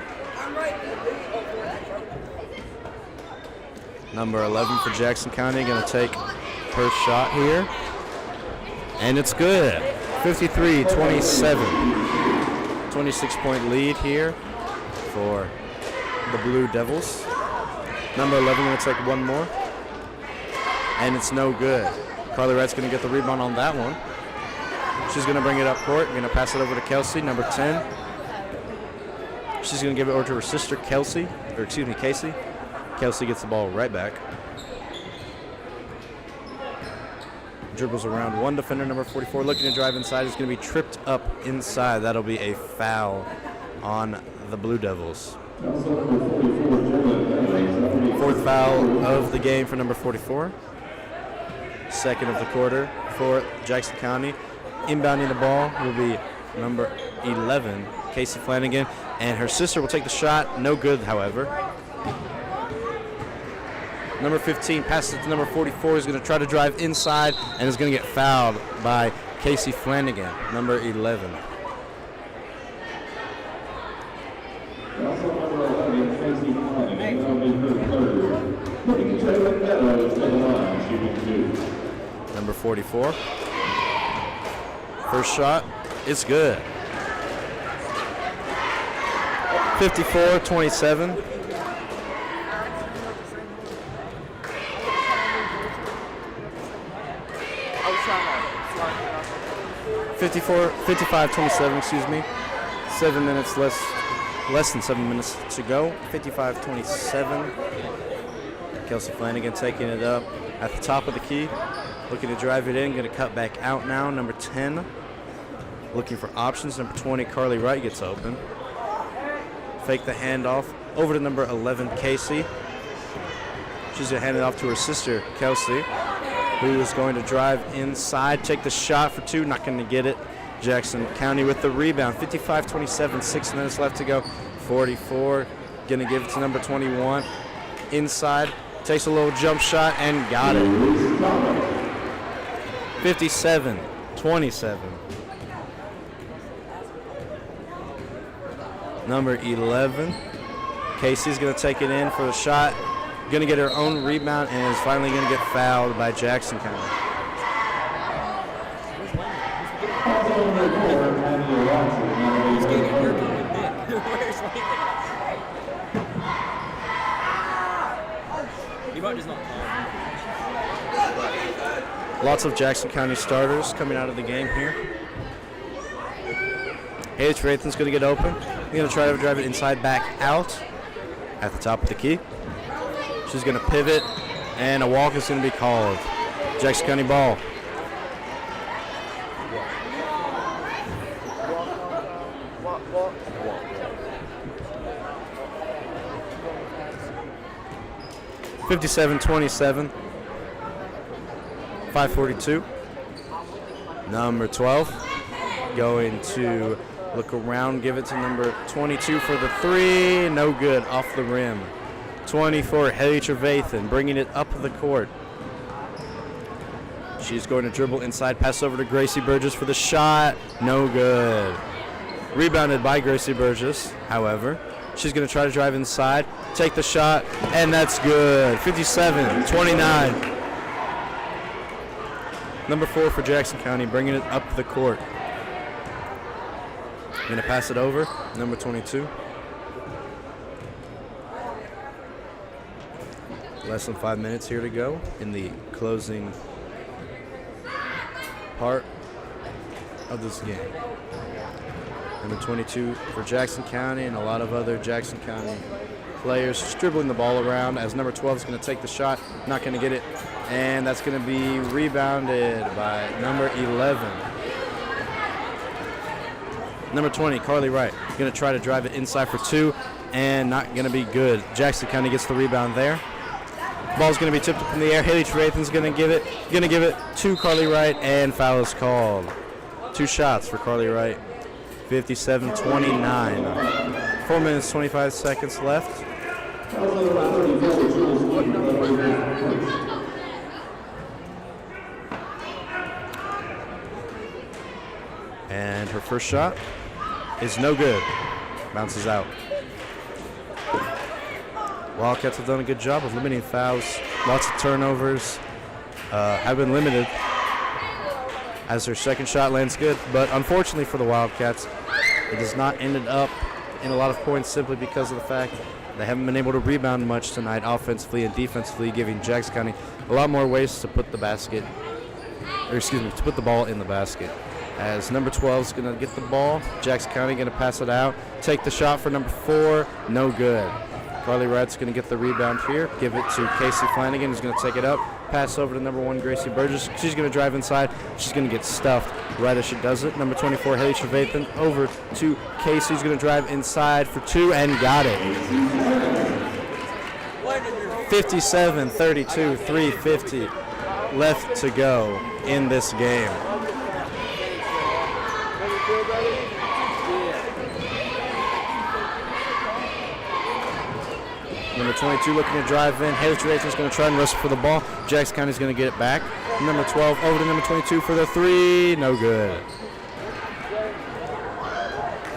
Number 11 for Jackson County, gonna take her shot here. And it's good. 53-27. 26-point lead here for the Blue Devils. Number 11 going to take one more. And it's no good. Carly Wright's going to get the rebound on that one. She's going to bring it up court. Going to pass it over to Kelsey, number 10. She's going to give it over to her sister, Casey. Kelsey gets the ball right back. Dribbles around one defender, number 44, looking to drive inside. Is going to be tripped up inside. That'll be a foul on the Blue Devils. Fourth foul of the game for number 44. Second of the quarter for Jackson County. Inbounding the ball will be number 11, Casey Flanagan, and her sister will take the shot. No good, however. Number 15 passes it to number 44. Is going to try to drive inside and is going to get fouled by Casey Flanagan, number 11. Number 44. First shot is good. 54-27. 55-27, excuse me. 7 minutes less than 7 minutes to go. 55-27. Kelsey Flanagan taking it up at the top of the key. Looking to drive it in, going to cut back out now. Number 10, looking for options. Number 20, Carly Wright gets open. Fake the handoff over to number 11, Casey. She's going to hand it off to her sister, Kelsey, who is going to drive inside, take the shot for 2, not going to get it. Jackson County with the rebound. 55-27, 6 minutes left to go. 44, going to give it to number 21. Inside, takes a little jump shot and got it. 57-27. Number 11, Casey's going to take it in for the shot. Going to get her own rebound and is finally going to get fouled by Jackson County. He's getting hurt on the bench. charge is not called. Lots of Jackson County starters coming out of the game here. Haley Trevathan's going to get open. He's going to try to drive it inside back out at the top of the key. She's going to pivot, and a walk is going to be called. Jackson County ball. Walk. 57-27. 5:42. Number 12 going to look around, give it to number 22 for the three. No good, off the rim. 24, Haley Trevathan bringing it up the court. She's going to dribble inside, pass over to Gracie Burgess for the shot. No good. Rebounded by Gracie Burgess, however. She's going to try to drive inside, take the shot, and that's good. 57-29. Number 4 for Jackson County, bringing it up the court. Going to pass it over, number 22. Less than 5 minutes here to go in the closing part of this game. Number 22 for Jackson County, and a lot of other Jackson County players just dribbling the ball around as number 12 is going to take the shot, not going to get it, and that's going to be rebounded by number 11. Number 20, Carly Wright, going to try to drive it inside for two, and not going to be good. Jackson County gets the rebound there. Ball's going to be tipped up in the air. Haley Trevathan's going to give it to Carly Wright, and foul is called. 2 shots for Carly Wright. 57-29. 4 minutes, 25 seconds left. And her first shot is no good. Bounces out. Wildcats have done a good job of limiting fouls. Lots of turnovers have been limited as their second shot lands good. But unfortunately for the Wildcats, it has not ended up in a lot of points simply because of the fact they haven't been able to rebound much tonight offensively and defensively, giving Jackson County a lot more ways to put the to put the ball in the basket. As number 12 is going to get the ball, Jackson County going to pass it out, take the shot for number 4, no good. Carly Wright's going to get the rebound here, give it to Casey Flanagan, who's going to take it up, pass over to number 1, Gracie Burgess. She's going to drive inside. She's going to get stuffed right as she does it. Number 24, Haley Trevathan, over to Casey, who's going to drive inside for 2 and got it. 57-32, 3:50 left to go in this game. Number 22 looking to drive in. Haley Trevathan's going to try and wrestle for the ball. Jackson County's going to get it back. Number 12 over to number 22 for the 3. No good.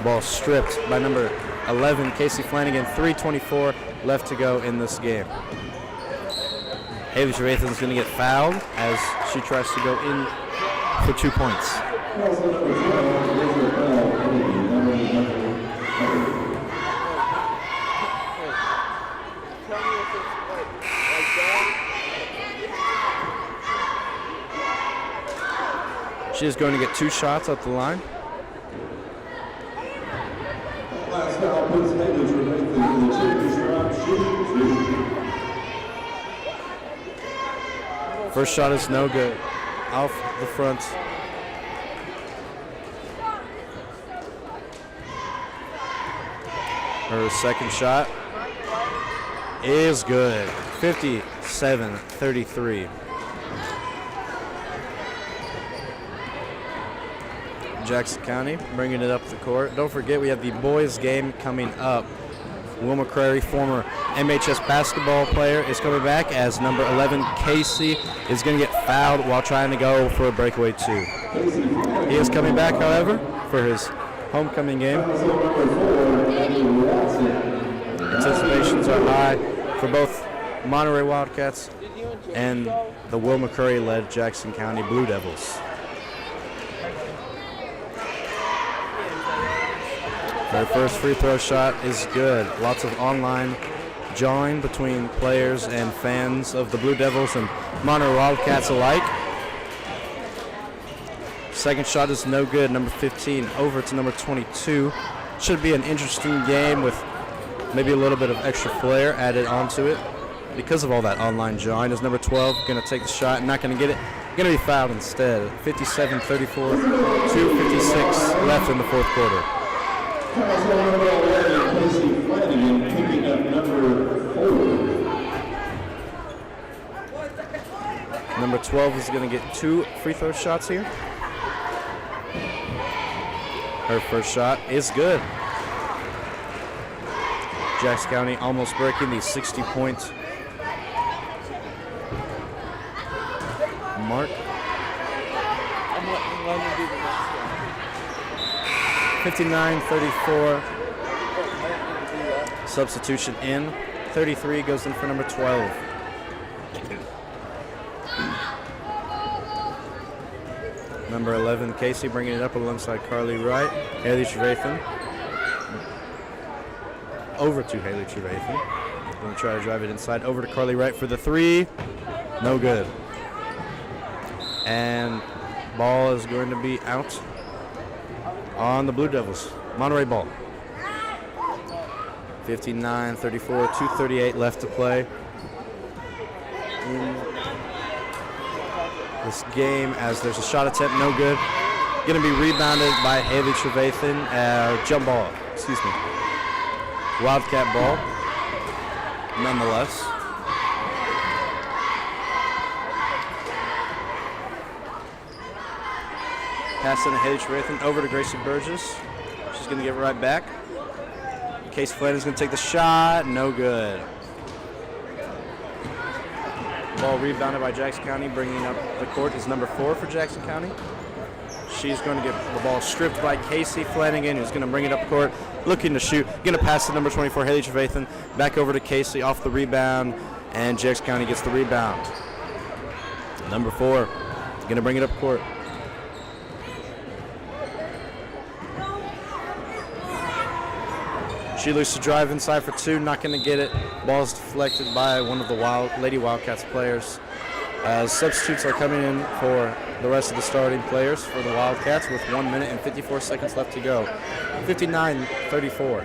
Ball stripped by number 11, Casey Flanagan. 3:24 left to go in this game. Haley Trevathan's going to get fouled as she tries to go in for 2 points. She is going to get 2 shots at the line. Last foul puts Haley Trevathan in the championship shooting. First shot is no good. Off the front. Her second shot is good. 57-33. Jackson County bringing it up the court. Don't forget we have the boys game coming up. Will McCrary, former MHS basketball player, is coming back as number 11, Casey, is going to get fouled while trying to go for a breakaway 2. He is coming back, however, for his homecoming game. Anticipations are high for both Monterey Wildcats and the Will McCrary-led Jackson County Blue Devils. Their first free throw shot is good. Lots of online jawing between players and fans of the Blue Devils and Monterey Wildcats alike. Second shot is no good. Number 15 over to number 22. Should be an interesting game with maybe a little bit of extra flair added onto it because of all that online jawing. Is number 12 going to take the shot? Not going to get it. Going to be fouled instead. 57-34, 2:56 left in the fourth quarter. Number 12 is going to get 2 free throw shots here. Her first shot is good. Jackson County almost breaking the 60-point mark. I'm letting him do the next 59-34. Substitution in. 33 goes in for number 12. Number 11, Casey, bringing it up alongside Carly Wright. Haley Trevathan. Over to Haley Trevathan. Going to try to drive it inside. Over to Carly Wright for the 3. No good. And ball is going to be out on the Blue Devils. Monterey ball. 59-34, 2:38 left to play in this game, as there's a shot attempt, no good. Going to be rebounded by Haley Trevathan. Jump ball, excuse me. Wildcat ball, nonetheless. Passing to Haley Trevathan over to Gracie Burgess. She's going to give it right back. Case Flanagan's going to take the shot. No good. Ball rebounded by Jackson County. Bringing up the court is number 4 for Jackson County. She's going to get the ball stripped by Casey Flanagan, who's going to bring it up court, looking to shoot. Going to pass to number 24, Haley Trevathan. Back over to Casey off the rebound, and Jackson County gets the rebound. Number 4 going to bring it up court. She looks to drive inside for 2, not going to get it. Ball is deflected by one of the Lady Wildcats players. As substitutes are coming in for the rest of the starting players for the Wildcats with 1 minute and 54 seconds left to go. 59-34.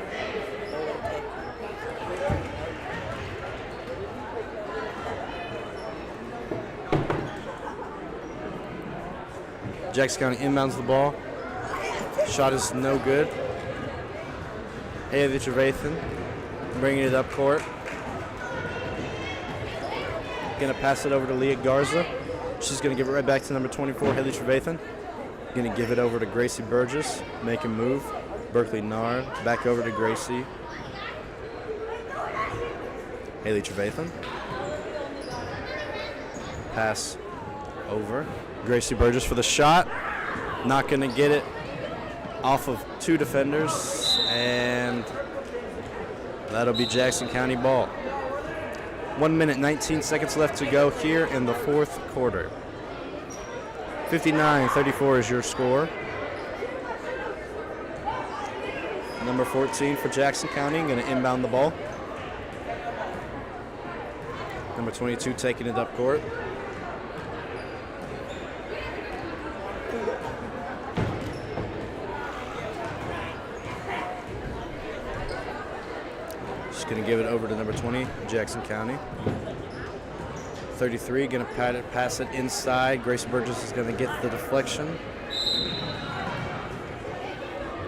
Jackson County inbounds the ball. Shot is no good. Haley Trevathan bringing it up court. Going to pass it over to Leah Garza. She's going to give it right back to number 24, Haley Trevathan. Going to give it over to Gracie Burgess. Make a move. Berkeley Nard. Back over to Gracie. Haley Trevathan. Pass over. Gracie Burgess for the shot. Not going to get it. Off of 2 defenders, and that'll be Jackson County ball. 1 minute, 19 seconds left to go here in the fourth quarter. 59-34 is your score. Number 14 for Jackson County, going to inbound the ball. Number 22 taking it up court. Going to give it over to number 20, Jackson County. 33 going to pass it inside. Grace Burgess is going to get the deflection.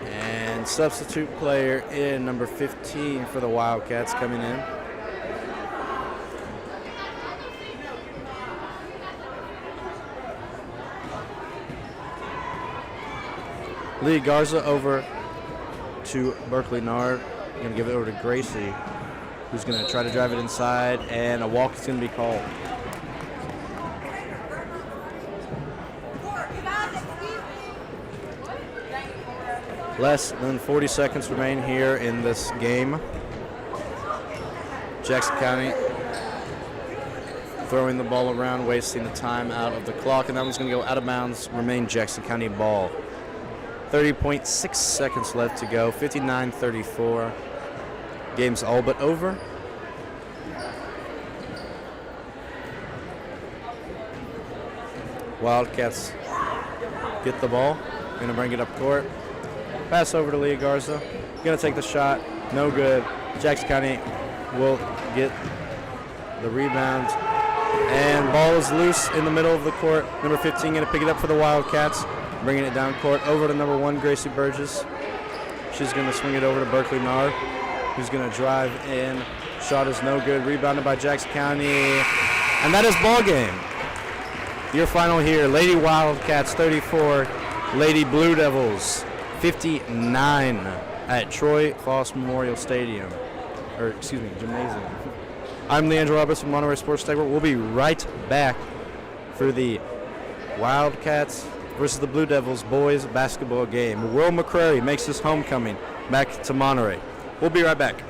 And substitute player in number 15 for the Wildcats coming in. Lee Garza over to Berkeley Nard. Going to give it over to Gracie, who's going to try to drive it inside, and a walk is going to be called. Less than 40 seconds remain here in this game. Jackson County throwing the ball around, wasting the time out of the clock, and that one's going to go out of bounds. Remain Jackson County ball. 30.6 seconds left to go. 59-34. Game's all but over. Wildcats get the ball. Gonna bring it up court. Pass over to Leah Garza. Gonna take the shot. No good. Jackson County will get the rebound. And ball is loose in the middle of the court. Number 15 gonna pick it up for the Wildcats. Bringing it down court over to number 1, Gracie Burgess. She's gonna swing it over to Berkeley Nard, who's gonna drive in. Shot is no good. Rebounded by Jackson County. And that is ball game. Your final here, Lady Wildcats 34, Lady Blue Devils 59 at Troy Foust Memorial Gymnasium. I'm Leandro Roberts from Monterey Sports Network. We'll be right back for the Wildcats versus the Blue Devils boys basketball game. Will McCrary makes his homecoming back to Monterey. We'll be right back.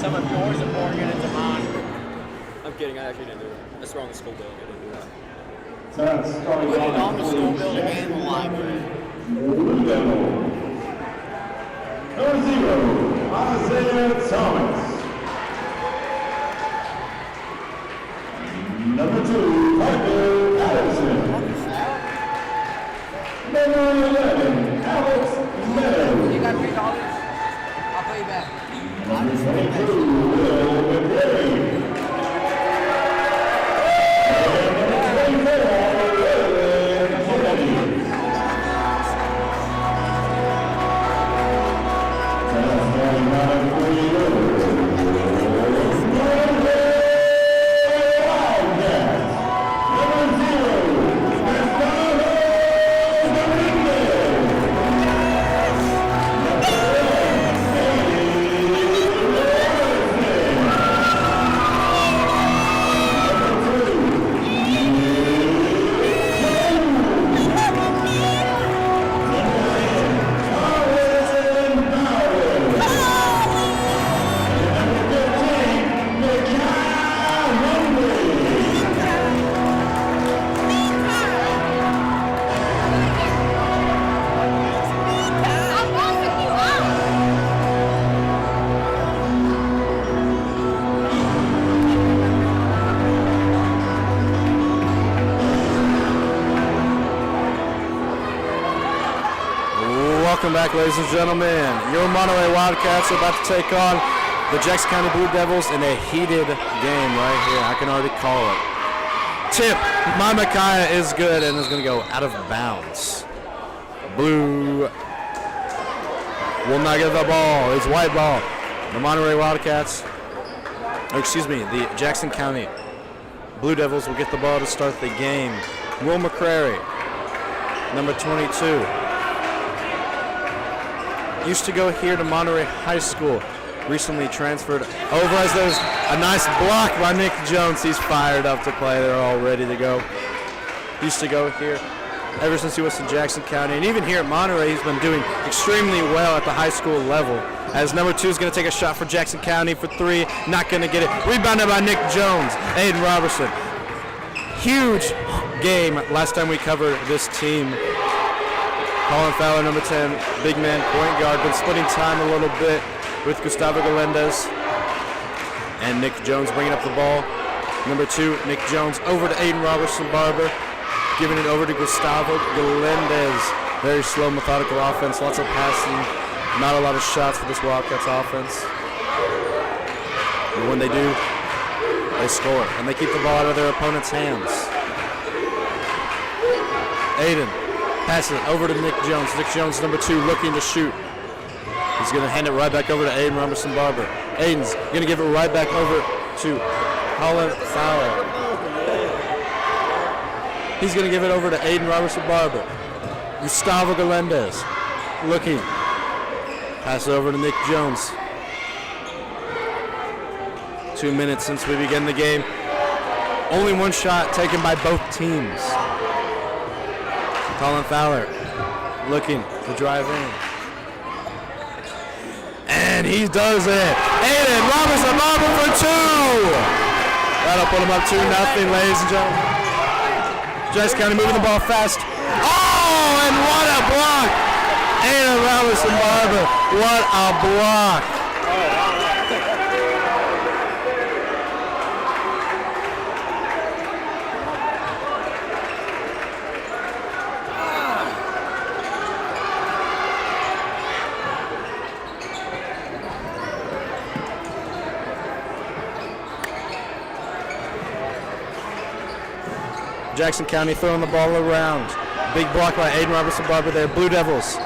some of yours and pouring it into mine. I'm kidding. I actually didn't do that. That's wrong. The school building. I didn't do that. Put it on the school building and the library. Blue Devil. Number 0, Isaiah Thomas. Number 2, Parker Patterson. Number 11, Alex Meadows. You got $3? I'll pay you back. Number 22, Will McRae. And number 24, Kennedy. Welcome back, ladies and gentlemen. Your Monterey Wildcats are about to take on the Jackson County Blue Devils in a heated game right here. I can already call it. Tip, my Micaiah is good and is going to go out of bounds. Blue will not get the ball. It's white ball. The Monterey Wildcats, or excuse me, the Jackson County Blue Devils will get the ball to start the game. Will McCrary, number 22. Used to go here to Monterey High School. Recently transferred over as there's a nice block by Nick Jones. He's fired up to play. They're all ready to go. Used to go here ever since he was in Jackson County. And even here at Monterey, he's been doing extremely well at the high school level. As number 2 is going to take a shot for Jackson County for 3. Not going to get it. Rebounded by Nick Jones. Aiden Robertson. Huge game last time we covered this team. Colin Fowler, number 10, big man, point guard, been splitting time a little bit with Gustavo Galendez. And Nick Jones bringing up the ball. Number 2, Nick Jones over to Aiden Robertson-Barber, giving it over to Gustavo Galendez. Very slow, methodical offense, lots of passing, not a lot of shots for this Wildcats offense. But when they do, they score, and they keep the ball out of their opponent's hands. Aiden passes it over to Nick Jones. Nick Jones, number 2, looking to shoot. He's going to hand it right back over to Aiden Robertson-Barber. Aiden's going to give it right back over to Colin Fowler. He's going to give it over to Aiden Robertson-Barber. Gustavo Galendez looking. Pass it over to Nick Jones. 2 minutes since we began the game. Only one shot taken by both teams. Colin Fowler looking to drive in. And he does it. Aiden Robertson-Barber for 2. That'll put him up 2-0, ladies and gentlemen. Jackson County moving the ball fast. Oh, and what a block. Aiden Robertson-Barber, what a block. Jackson County throwing the ball around. Big block by Aiden Robertson-Barber there. Blue Devils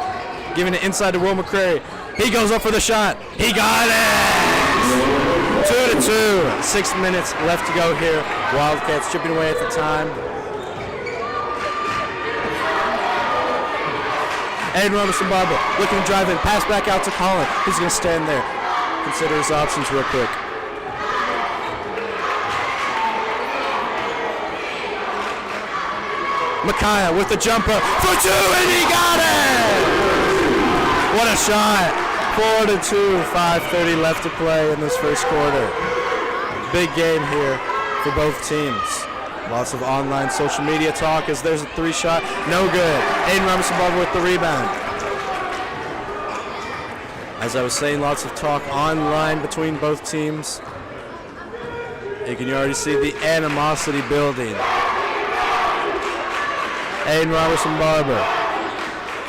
giving it inside to Will McCrary. He goes up for the shot. He got it! 2-2. 6 minutes left to go here. Wildcats chipping away at the time. Aiden Robertson-Barber looking to drive in. Pass back out to Colin. He's going to stand there. Consider his options real quick. Micaiah with the jumper for 2, and he got it! What a shot! 4-2, 5:30 left to play in this first quarter. Big game here for both teams. Lots of online social media talk as there's a 3-shot. No good. Aiden Robinson-Barber with the rebound. As I was saying, lots of talk online between both teams. You can already see the animosity building. Aiden Robertson-Barber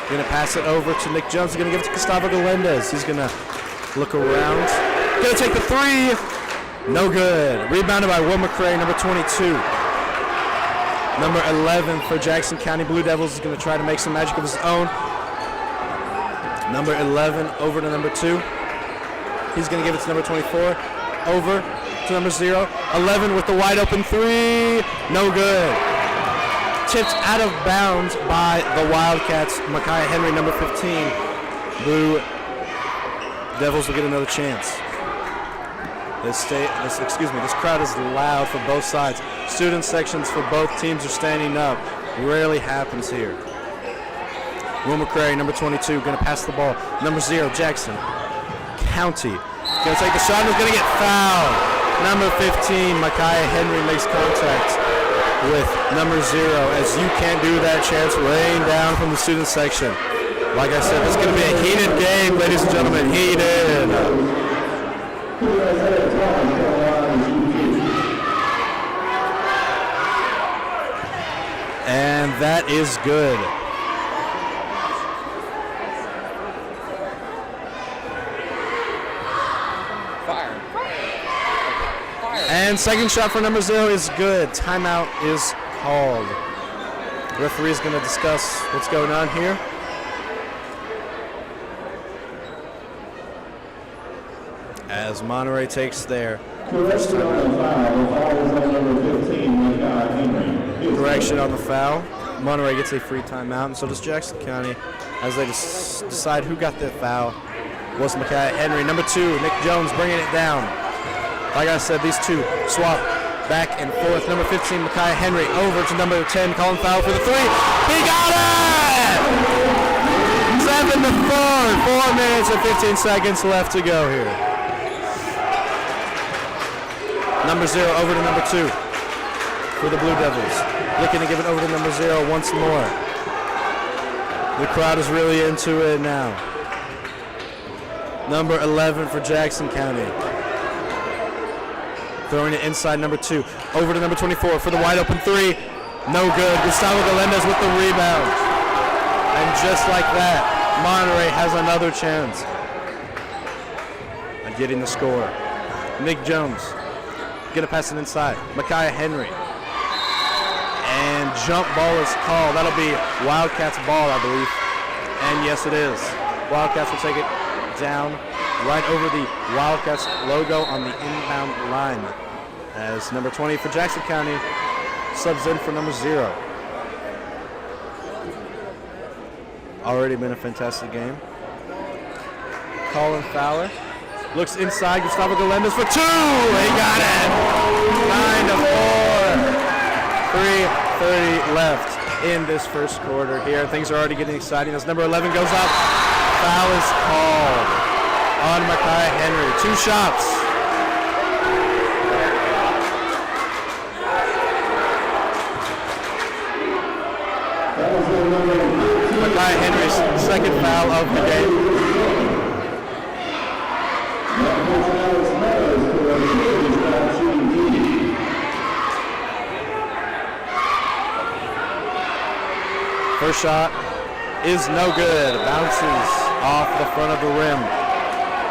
gonna pass it over to Nick Jones. He's gonna give it to Gustavo Galendez. He's gonna look around. Gonna take the 3. No good. Rebounded by Will McCray, number 22. Number 11 for Jackson County Blue Devils is gonna try to make some magic of his own. Number 11 over to number 2. He's gonna give it to number 24. Over to number 0. 11 with the wide open 3. No good. Tipped out of bounds by the Wildcats. Micaiah Henry, number 15. Blue Devils will get another chance. This crowd is loud for both sides. Student sections for both teams are standing up. Rarely happens here. Will McCray, number 22, going to pass the ball. Number 0, Jackson County. Going to take the shot and is going to get fouled. Number 15, Micaiah Henry makes contact with number 0 as you can't do that chance rain down from the student section. Like I said, it's going to be a heated game, ladies and gentlemen, heated. And that is good. Fire. And second shot for number 0 is good. Timeout is called. The referee is going to discuss what's going on here. As Monterey takes their first correction on the foul. Monterey gets a free timeout, and so does Jackson County as they decide who got the foul. Was Micaiah Henry. Number 2, Nick Jones bringing it down. Like I said, these two swap back and forth. Number 15, Micaiah Henry, over to number 10, calling foul for the 3. He got it! 7-4, 4 minutes and 15 seconds left to go here. Number 0 over to number 2 for the Blue Devils. Looking to give it over to number 0 once more. The crowd is really into it now. Number 11 for Jackson County. Throwing it inside number 2. Over to number 24 for the wide open 3. No good. Gustavo Galendez with the rebound. And just like that, Monterey has another chance at getting the score. Nick Jones gonna pass it inside. Micaiah Henry. And jump ball is called. That'll be Wildcats ball, I believe. And yes, it is. Wildcats will take it down right over the Wildcats logo on the inbound line. As number 20 for Jackson County subs in for number 0. Already been a fantastic game. Colin Fowler looks inside. Gustavo Galendez for 2. He got it. 9-4. 3:30 left in this first quarter here. Things are already getting exciting as number 11 goes up. Foul is called on Micaiah Henry. 2 shots. Micaiah Henry's second foul of the game. First shot is no good. Bounces off the front of the rim.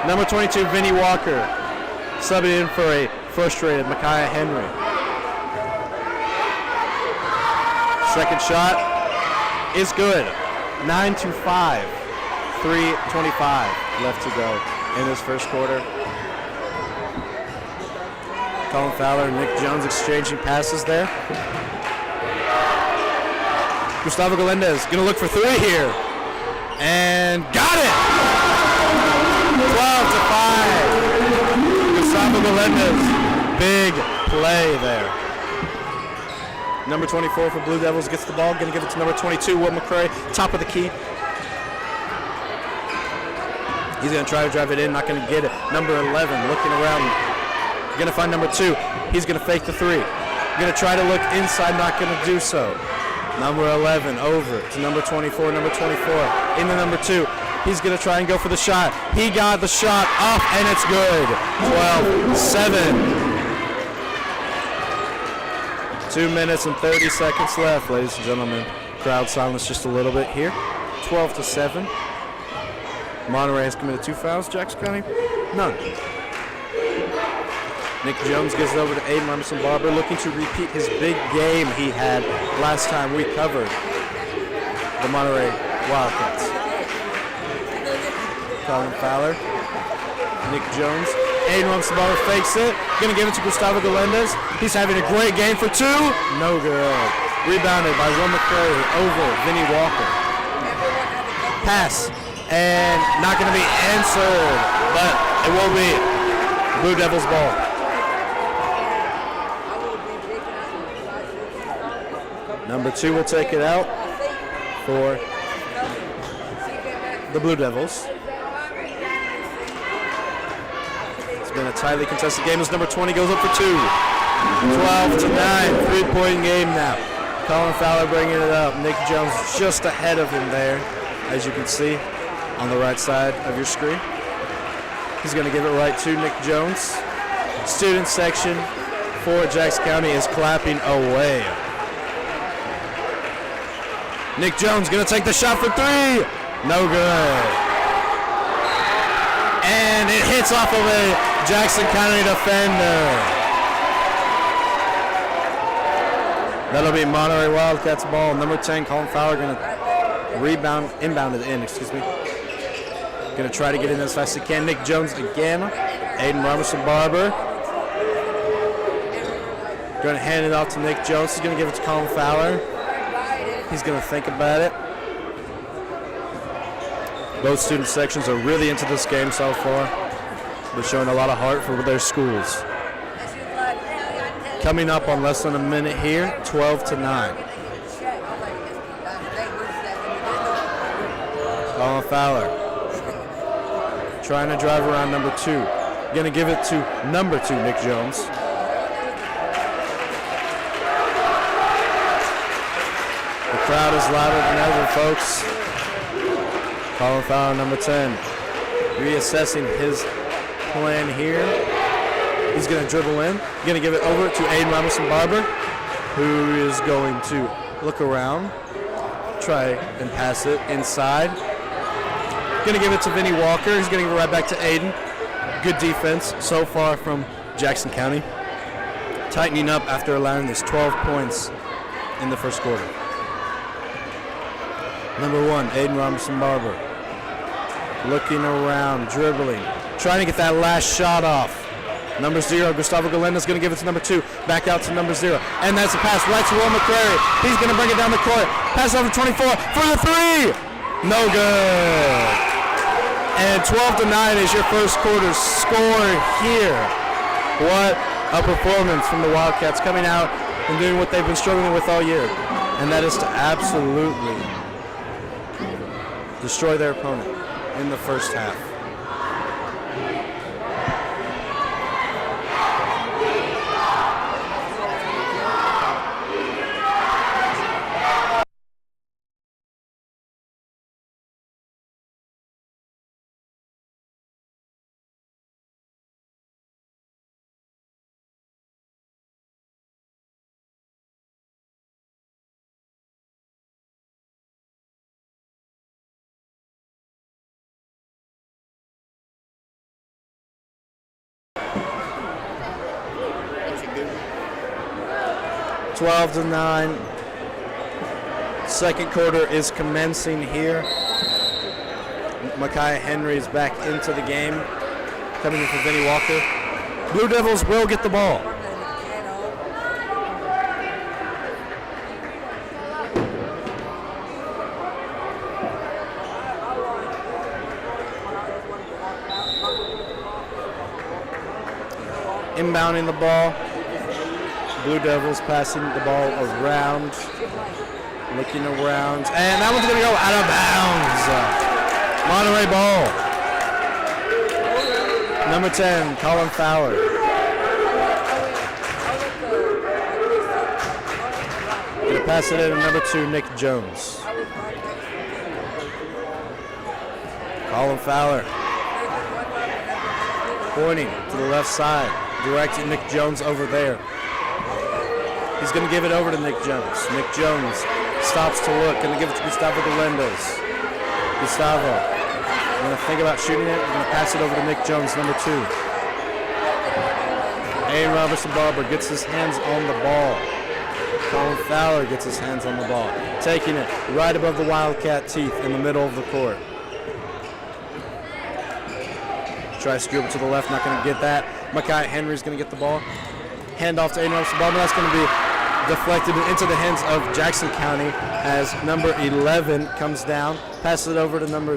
Number 22, Vinny Walker, subbing in for a frustrated Micaiah Henry. Second shot is good. 9-5. 3:25 left to go in this first quarter. Colin Fowler and Nick Jones exchanging passes there. Gustavo Galendez gonna look for 3 here. And got it! 12-5. Gustavo Galendez, big play there. Number 24 for Blue Devils gets the ball, gonna give it to number 22, Will McCray, top of the key. He's going to try to drive it in, not going to get it. Number 11 looking around, going to find number 2. He's going to fake the 3. Going to try to look inside, not going to do so. Number 11 over to number 24, number 24 into number 2. He's going to try and go for the shot. He got the shot off, and it's good. 12-7. 2 minutes and 30 seconds left, ladies and gentlemen. Crowd silence just a little bit here. 12-7. Monterey has committed 2 fouls. Jackson County, none. Nick Jones gives it over to Aiden Robinson-Barber, looking to repeat his big game he had last time we covered the Monterey Wildcats. Colin Fowler, Nick Jones. Aiden Robinson-Barber fakes it. Going to give it to Gustavo Galendez. He's having a great game for 2. No good. Rebounded by Will McCrary over Vinny Walker. Pass. And not going to be answered, but it will be Blue Devils ball. Number 2 will take it out for the Blue Devils. It's been a tightly contested game as number 20 goes up for 2. 12-9, 3-point game now. Colin Fowler bringing it up. Nick Jones just ahead of him there, as you can see on the right side of your screen. He's going to give it right to Nick Jones. Student section for Jackson County is clapping away. Nick Jones going to take the shot for 3. No good. And it hits off of a Jackson County defender. That'll be Monterey Wildcats ball. Number 10, Colin Fowler, going to inbound it in, excuse me. Going to try to get in as fast as he can. Nick Jones again. Aiden Robinson-Barber. Going to hand it off to Nick Jones. He's going to give it to Colin Fowler. He's going to think about it. Both student sections are really into this game so far. They're showing a lot of heart for their schools. Coming up on less than a minute here, 12-9. Colin Fowler trying to drive around number 2. Going to give it to number 2, Nick Jones. The crowd is louder than ever, folks. Colin Fowler, number 10, reassessing his plan here. He's going to dribble in. Going to give it over to Aiden Robinson-Barber, who is going to look around, try and pass it inside. Going to give it to Vinny Walker. He's going to give it right back to Aiden. Good defense so far from Jackson County. Tightening up after allowing this 12 points in the first quarter. Number 1, Aiden Robinson-Barber. Looking around, dribbling, trying to get that last shot off. Number 0, Gustavo Galenda is going to give it to number 2. Back out to number 0. And that's a pass right to Will McCrary. He's going to bring it down the court. Pass over 24 for the 3. No good. And 12-9 is your first quarter score here. What a performance from the Wildcats, coming out and doing what they've been struggling with all year. And that is to absolutely destroy their opponent in the first half. Good. 12-9. Second quarter is commencing here. Micaiah Henry is back into the game, coming in for Vinny Walker. Blue Devils will get the ball. Inbounding the ball. Blue Devils passing the ball around. Looking around. And that one's going to go out of bounds. Monterey ball. Number 10, Colin Fowler. Gonna pass it in to number 2, Nick Jones. Colin Fowler pointing to the left side, directing Nick Jones over there. He's going to give it over to Nick Jones. Nick Jones stops to look, going to give it to Gustavo Galindez. Gustavo, going to think about shooting it, going to pass it over to Nick Jones, number 2. Aiden Robertson-Barber gets his hands on the ball. Colin Fowler gets his hands on the ball, taking it right above the Wildcat teeth in the middle of the court. Tries to dribble to the left, not going to get that. Micaiah Henry's going to get the ball. Hand off to Aiden Robertson-Barber. That's going to be deflected into the hands of Jackson County as number 11 comes down. Passes it over to number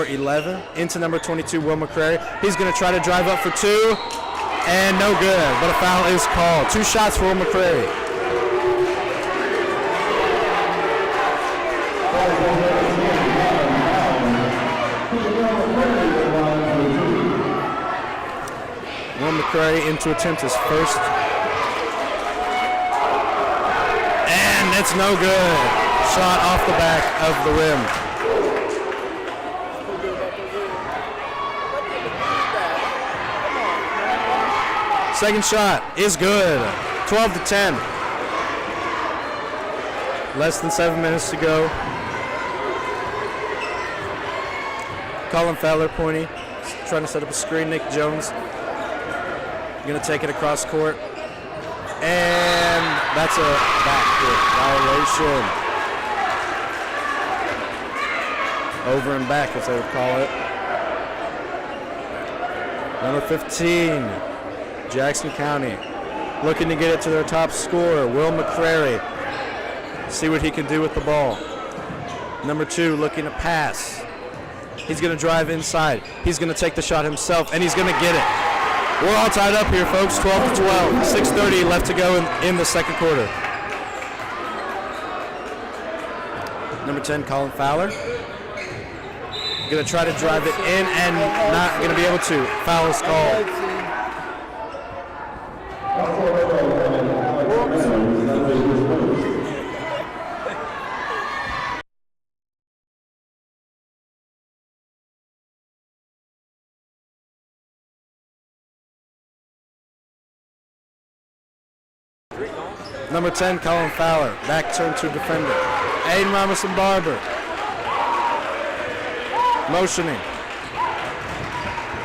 11, into number 22, Will McCrary. He's going to try to drive up for 2, and no good, but a foul is called. 2 shots for Will McCrary. Will McCrary in to attempt his first. And it's no good. Shot off the back of the rim. Second shot is good. 12-10. Less than 7 minutes to go. Colin Fowler pointing, trying to set up a screen. Nick Jones going to take it across court, and that's a backcourt violation. Over and back, as they would call it. Number 15, Jackson County, looking to get it to their top scorer, Will McCrary. See what he can do with the ball. Number 2, looking to pass. He's going to drive inside. He's going to take the shot himself, and he's going to get it. We're all tied up here, folks, 12-12. 6:30 left to go in the second quarter. Number 10, Colin Fowler. Going to try to drive it in and not going to be able to. Foul is called. Number 10, Colin Fowler, back turn to defender. Aiden Robertson-Barber, motioning.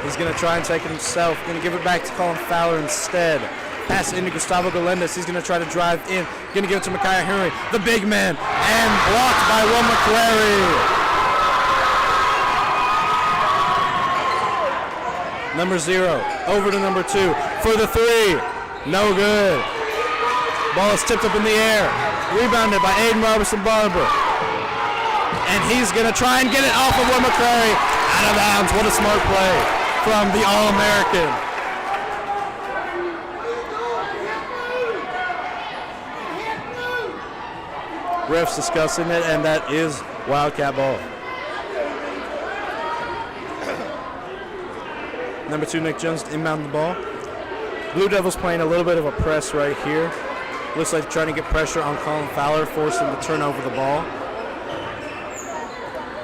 He's going to try and take it himself. Going to give it back to Colin Fowler instead. Pass into Gustavo Galindez. He's going to try to drive in. Going to give it to Micaiah Henry, the big man, and blocked by Will McCrary. Number 0, over to number 2 for the 3. No good. Ball is tipped up in the air. Rebounded by Aiden Robertson-Barber. And he's going to try and get it off of Will McCrary. Out of bounds. What a smart play from the All-American. Refs discussing it, and that is Wildcat ball. Number 2, Nick Jones, inbound the ball. Blue Devils playing a little bit of a press right here. Looks like trying to get pressure on Colin Fowler, force him to turn over the ball.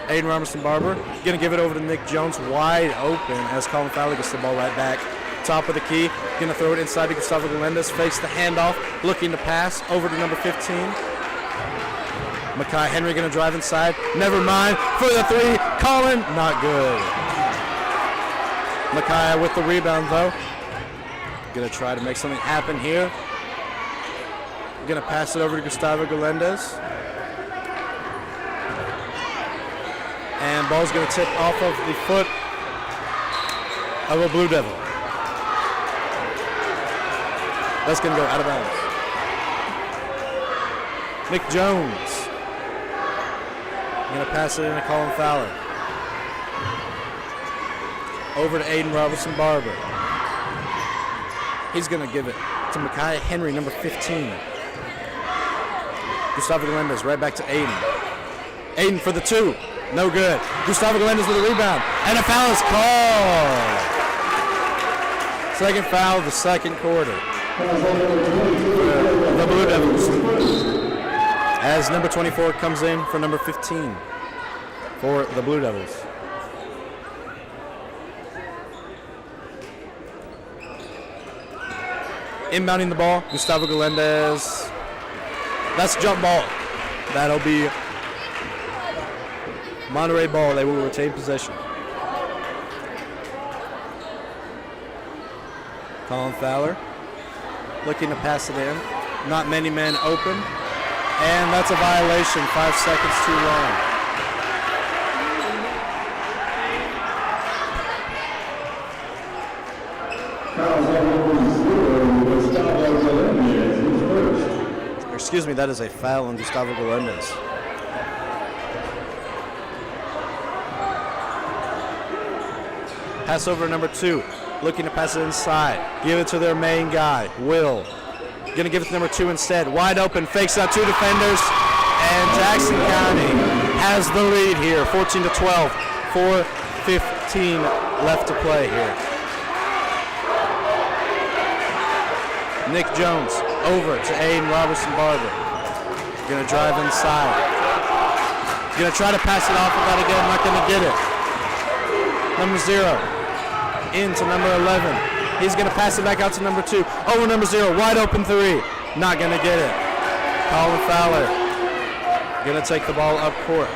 Aiden Robertson-Barber going to give it over to Nick Jones, wide open as Colin Fowler gets the ball right back. Top of the key, going to throw it inside to Gustavo Galindez, fakes the handoff, looking to pass over to number 15. Micaiah Henry going to drive inside, never mind, for the 3, Colin, not good. Micaiah with the rebound though. Going to try to make something happen here. Going to pass it over to Gustavo Galindez. And ball's going to tip off of the foot of a Blue Devil. That's going to go out of bounds. Nick Jones. Going to pass it in to Colin Fowler. Over to Aiden Robertson-Barber. He's going to give it to Micaiah Henry, number 15. Gustavo Galindez right back to Aiden. Aiden for the 2. No good. Gustavo Galindez with a rebound. And a foul is called. Second foul of the second quarter. The Blue Devils. As number 24 comes in for number 15 for the Blue Devils. Inbounding the ball, Gustavo Galendez. That's a jump ball. That'll be Monterey ball. They will retain possession. Colin Fowler looking to pass it in. Not many men open. And that's a violation. 5 seconds too long. Excuse me, that is a foul on Gustavo Galendez. Pass over to number 2. Looking to pass it inside. Give it to their main guy, Will. Going to give it to number 2 instead. Wide open, fakes out 2 defenders. And Jackson County has the lead here, 14-12. 4:15 left to play here. Nick Jones over to Aiden Robertson-Barber. Going to drive inside. Going to try to pass it off, but again, not going to get it. Number 0 into number 11. He's going to pass it back out to number 2. Over number 0, wide open 3. Not going to get it. Colin Fowler going to take the ball up court.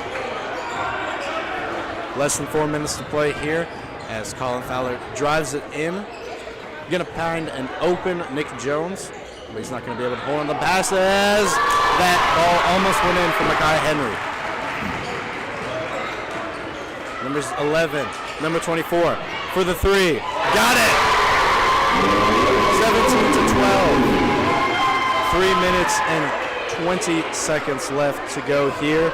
Less than 4 minutes to play here as Colin Fowler drives it in. Going to find an open Nick Jones, but he's not going to be able to hold on the pass as that ball almost went in for Micaiah Henry. Numbers 11, number 24 for the 3. Got it! 17-12. 3 minutes and 20 seconds left to go here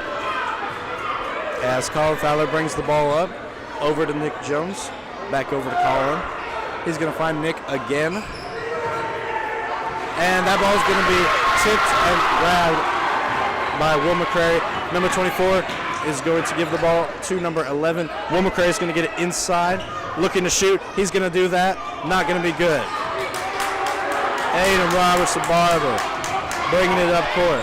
as Colin Fowler brings the ball up over to Nick Jones. Back over to Colin. He's going to find Nick again. And that ball is going to be tipped and grabbed by Will McCrary. Number 24 is going to give the ball to number 11. Will McCrary is going to get it inside. Looking to shoot. He's going to do that. Not going to be good. Aiden Robertson-Barber bringing it up court.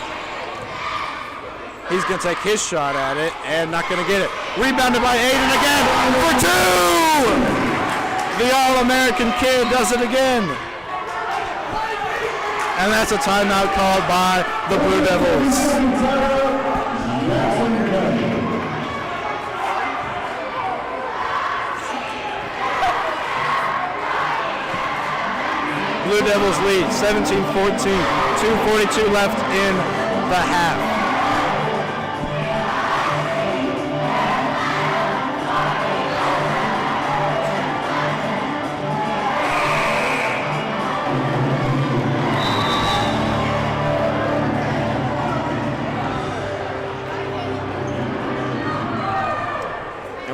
He's going to take his shot at it and not going to get it. Rebounded by Aiden again for 2! The All-American kid does it again. And that's a timeout called by the Blue Devils. Blue Devils lead 17-14. 2:42 left in the half.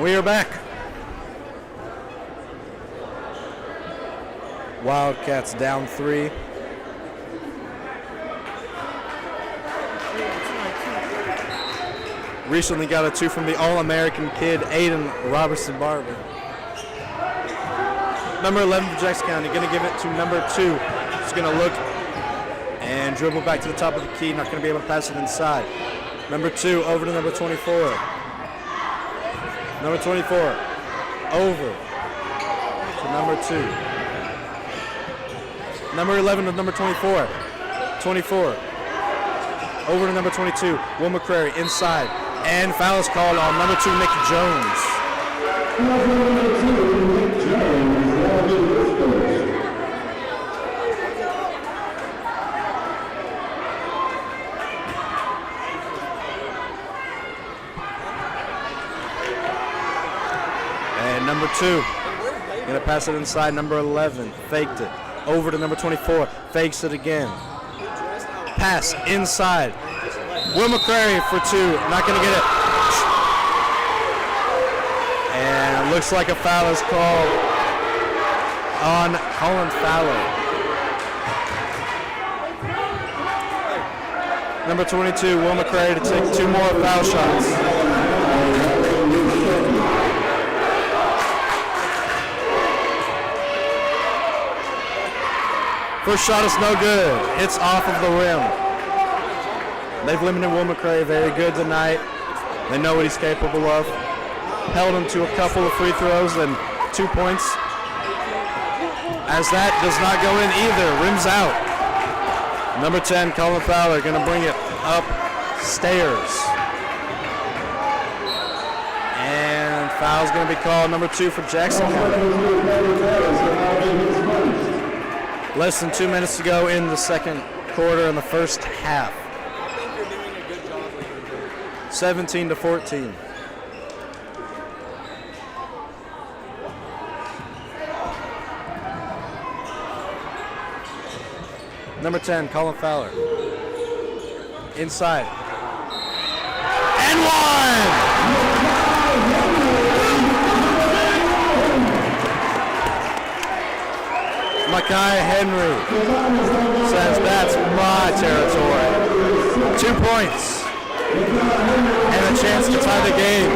We are back. Wildcats down 3. Recently got a 2 from the All-American kid, Aiden Robertson-Barber. Number 11 for Jackson County, going to give it to number 2. He's going to look and dribble back to the top of the key, not going to be able to pass it inside. Number 2 over to number 24. Number 24, over to number 2. Number 11 with number 24. 24, over to number 22, Will McCrary inside. And foul is called on number 2, Nick Jones. Number 2, going to pass it inside. Number 11, faked it. Over to number 24, fakes it again. Pass inside. Will McCrary for 2, not going to get it. And looks like a foul is called on Colin Fowler. Number 22, Will McCrary to take 2 more foul shots. First shot is no good. It's off of the rim. They've limited Will McCray very good tonight. They know what he's capable of. Held him to a couple of free throws and 2 points. As that does not go in either. Rims out. Number 10, Colin Fowler, going to bring it upstairs. And foul's going to be called, number 2 for Jackson County. Less than 2 minutes to go in the second quarter in the first half. 17-14. Number 10, Colin Fowler. Inside. And one! Micaiah Henry says that's my territory. 2 points. And a chance to tie the game.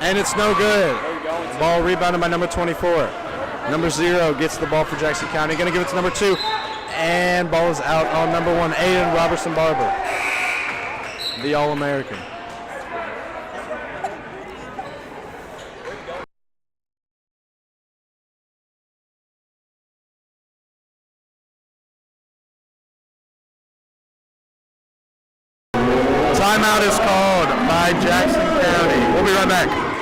And it's no good. Ball rebounded by number 24. Number 0 gets the ball for Jackson County. Going to give it to number 2. And ball is out on number 1, Aiden Robertson Barber, the All-American. Timeout is called by Jackson County. We'll be right back.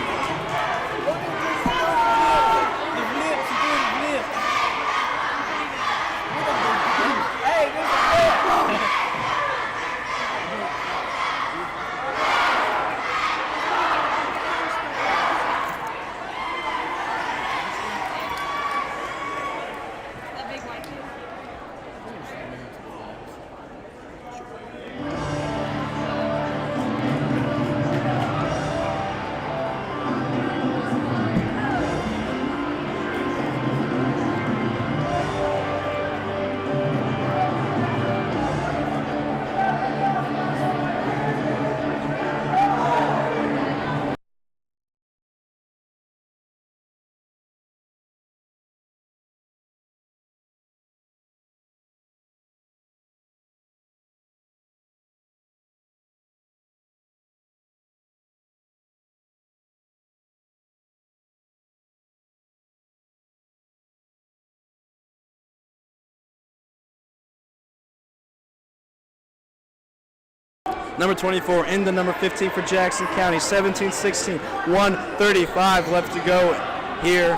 Number 24 into number 15 for Jackson County. 17-16, 1:35 left to go here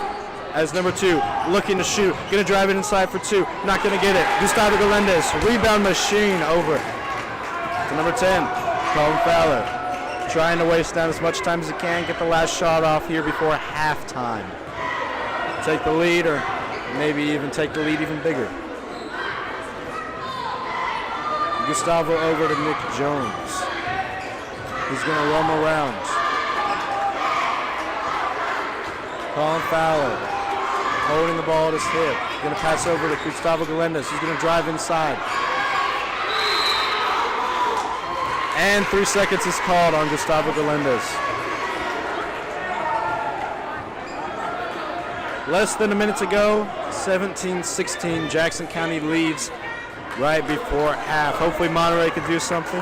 as number 2 looking to shoot. Going to drive it inside for 2. Not going to get it. Gustavo Galendez, rebound machine over to number 10, Colin Fowler. Trying to waste down as much time as he can. Get the last shot off here before halftime. Take the lead or maybe even take the lead even bigger. Gustavo over to Nick Jones. He's going to roam around. Colin Fowler holding the ball at his hip. Going to pass over to Gustavo Galendez. He's going to drive inside. And 3 seconds is called on Gustavo Galendez. Less than a minute to go. 17-16. Jackson County leads right before half. Hopefully Monterey could do something.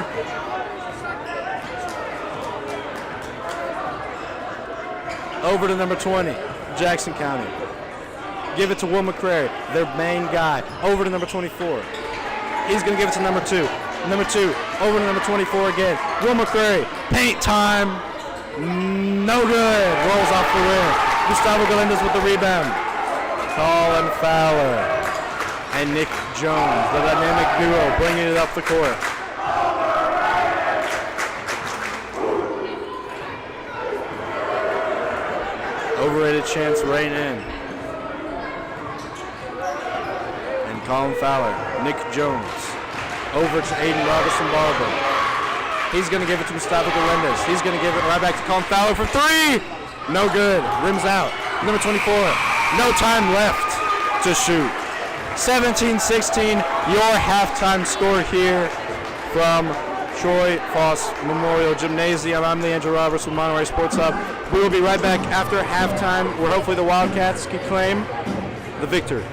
Over to number 20, Jackson County. Give it to Will McCrary, their main guy. Over to number 24. He's going to give it to number 2. Number 2, over to number 24 again. Will McCrary, paint time. No good. Rolls off the rim. Gustavo Galendez with the rebound. Colin Fowler and Nick Jones, the dynamic duo, bringing it up the court. Overrated chance right in. And Colin Fowler, Nick Jones, over to Aiden Robertson Barber. He's going to give it to Gustavo Galendez. He's going to give it right back to Colin Fowler for 3. No good. Rims out. Number 24. No time left to shoot. 17-16, your halftime score here from Troy Foust Memorial Gymnasium. I'm Leandro Roberts with MHS Sports Hub. We will be right back after halftime, where hopefully the Wildcats can claim the victory.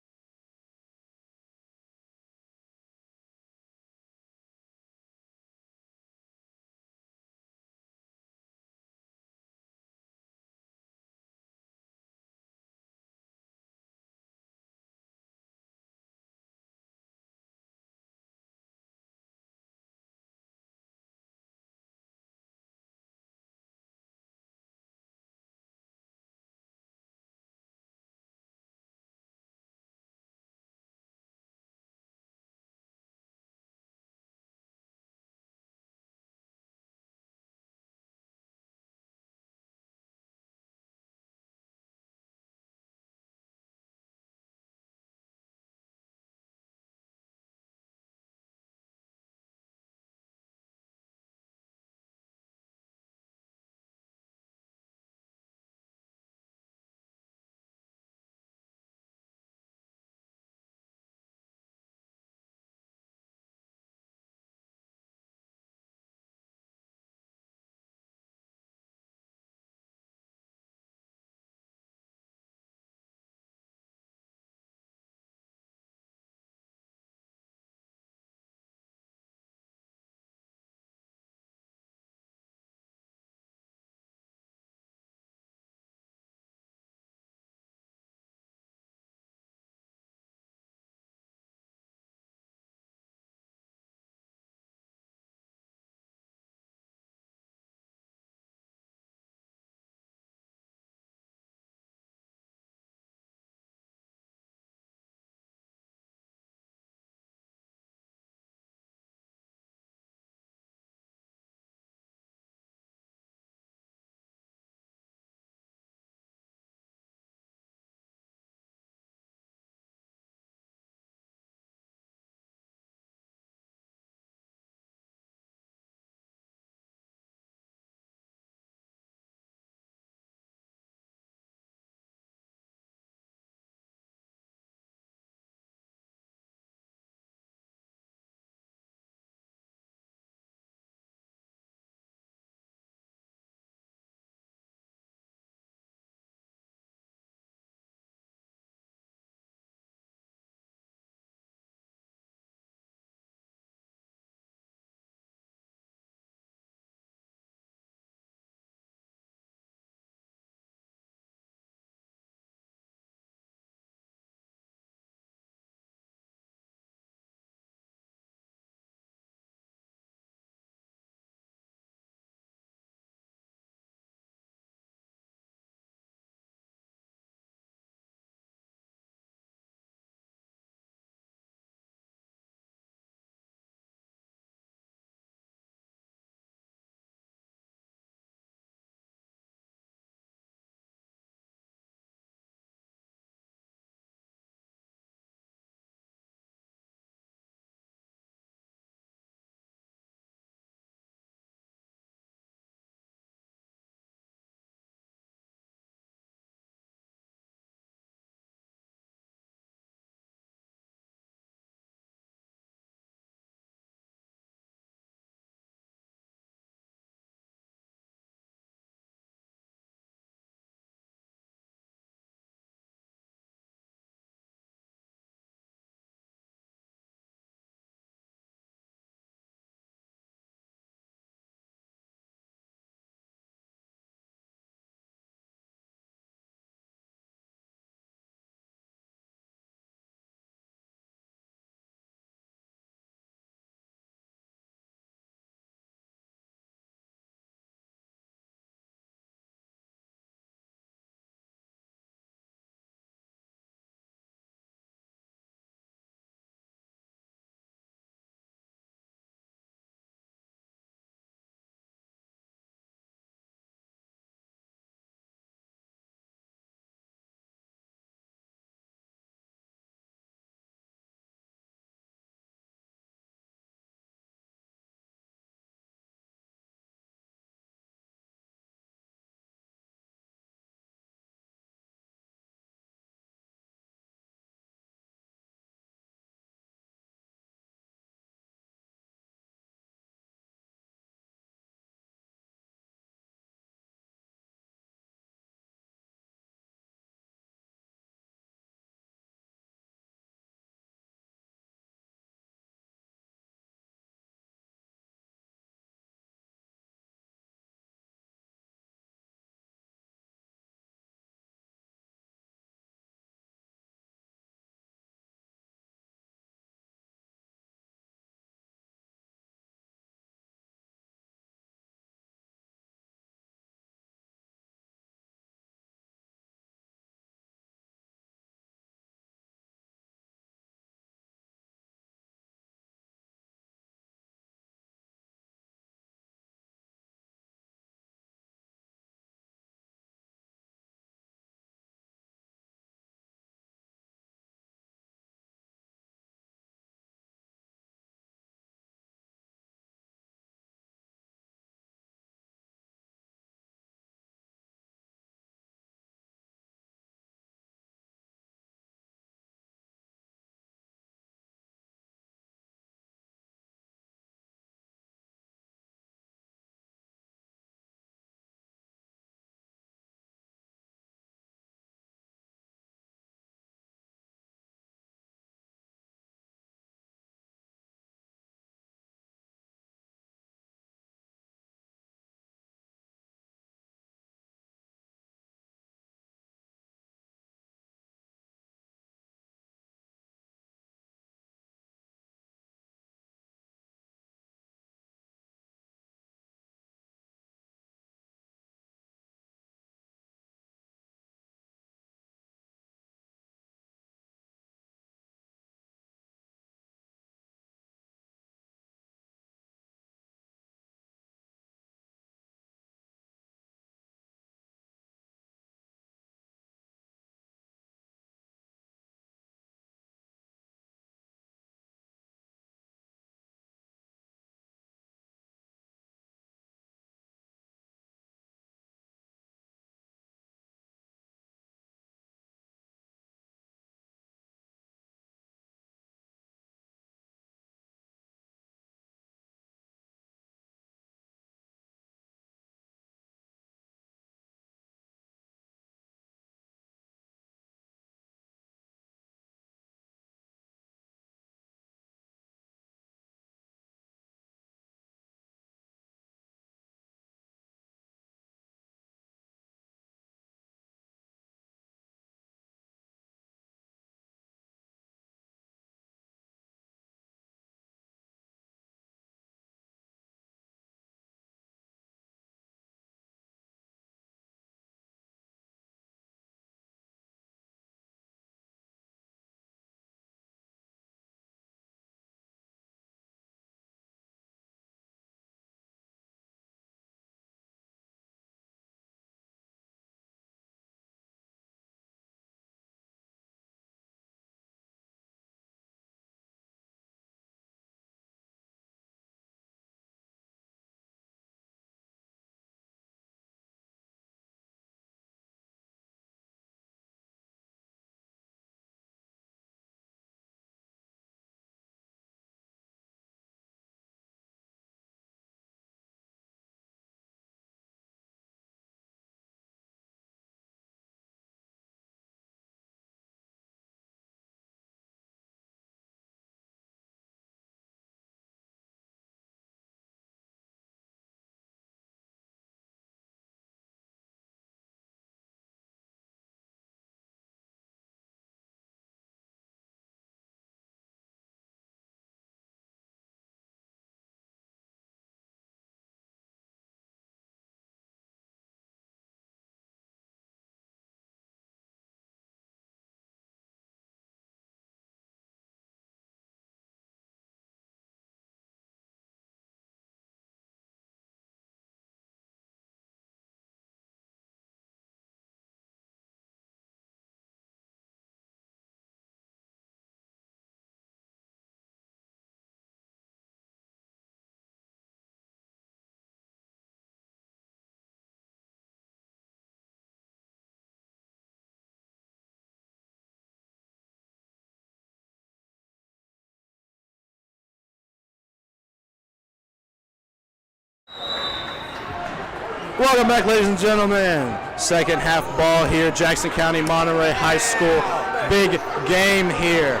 Welcome back, ladies and gentlemen. Second half ball here, Jackson County Monterey High School. Big game here.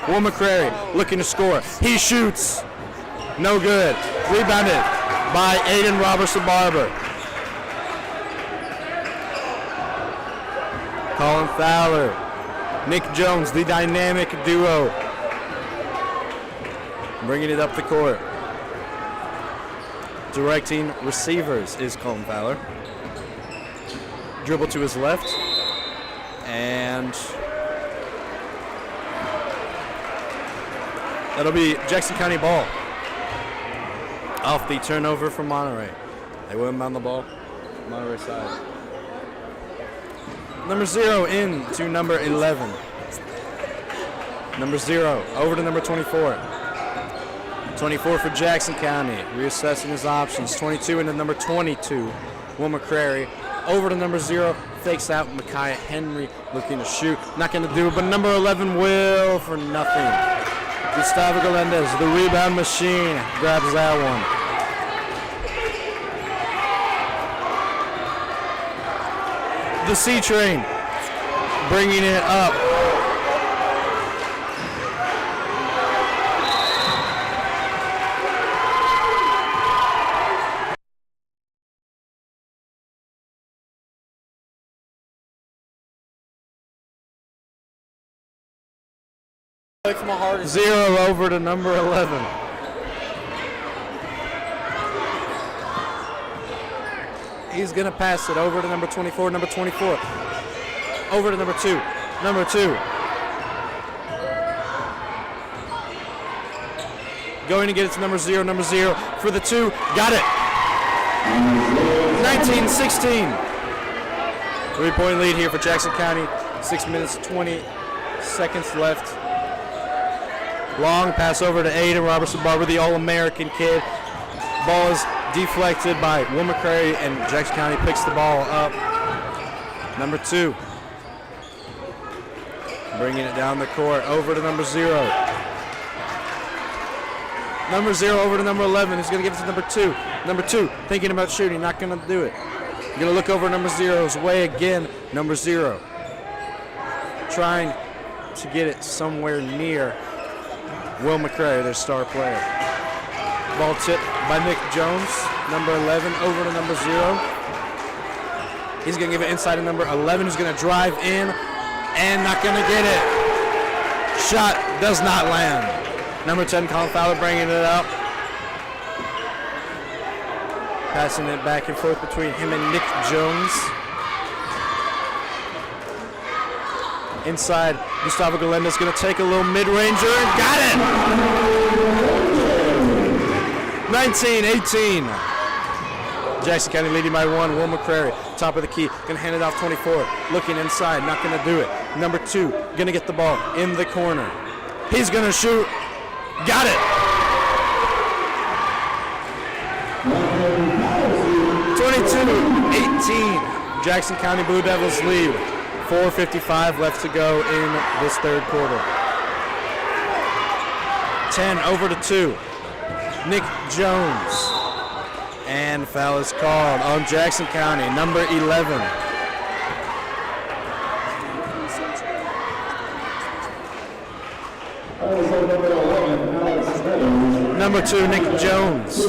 Will McCrary looking to score. He shoots. No good. Rebounded by Aiden Robertson-Barber. Colin Fowler, Nick Jones, the dynamic duo. Bringing it up the court. Directing receivers is Colin Fowler. Dribble to his left. And that'll be Jackson County ball. Off the turnover from Monterey. They will inbound the ball. Monterey side. Number 0 in to number 11. Number 0 over to number 24. 24 for Jackson County, reassessing his options. 22 into number 22, Will McCrary. Over to number 0, fakes out Micaiah Henry, looking to shoot. Not going to do it, but number 11 will for nothing. Gustavo Galendez, the rebound machine, grabs that one. The C-Train bringing it up. From a hard 0 over to number 11. He's going to pass it over to number 24, number 24. Over to number 2, number 2. Going to get it to number 0 for the 2. Got it. 19-16. 3-point lead here for Jackson County. 6 minutes, 20 seconds left. Long pass over to Aiden Robertson-Barber, the All-American kid. Ball is deflected by Will McCrary, and Jackson County picks the ball up. Number 2. Bringing it down the court, over to number 0. Number 0 over to number 11. He's going to give it to number 2. Number 2 thinking about shooting, not going to do it. Going to look over number 0's way again. Number 0 trying to get it somewhere near Will McCrary, their star player. Ball tipped by Nick Jones, number 11, over to number 0. He's going to give it inside to number 11, who's going to drive in and not going to get it. Shot does not land. Number 10, Colin Fowler, bringing it up. Passing it back and forth between him and Nick Jones. Inside, Gustavo Galendez going to take a little mid-ranger and got it! 19-18. Jackson County leading by 1. Will McCrary, top of the key, going to hand it off 24. Looking inside, not going to do it. Number 2, going to get the ball in the corner. He's going to shoot. Got it! 22-18. Jackson County Blue Devils lead. 4:55 left to go in this third quarter. 10 over to 2. Nick Jones. And foul is called on Jackson County, number 11. Number 2, Nick Jones.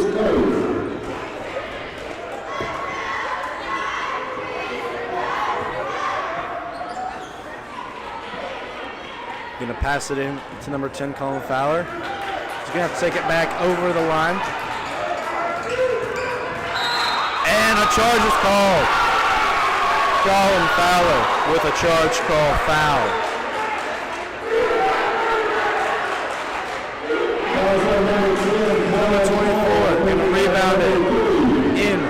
Going to pass it in to number 10, Colin Fowler. He's going to have to take it back over the line. And a charge is called. Colin Fowler with a charge call foul. Number 24 going to rebound it in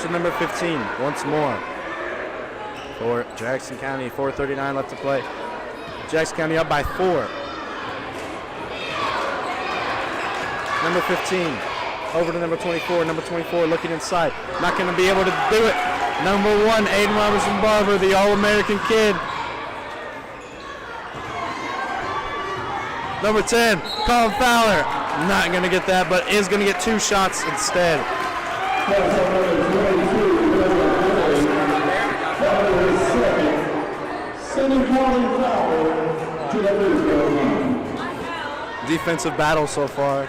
to number 15 once more. For Jackson County, 4:39 left to play. Jackson County up by 4. Number 15 over to number 24. Number 24 looking inside. Not going to be able to do it. Number 1, Aiden Robertson-Barber, the All-American kid. Number 10, Colin Fowler. Not going to get that, but is going to get 2 shots instead. to the free throw line. Defensive battle so far.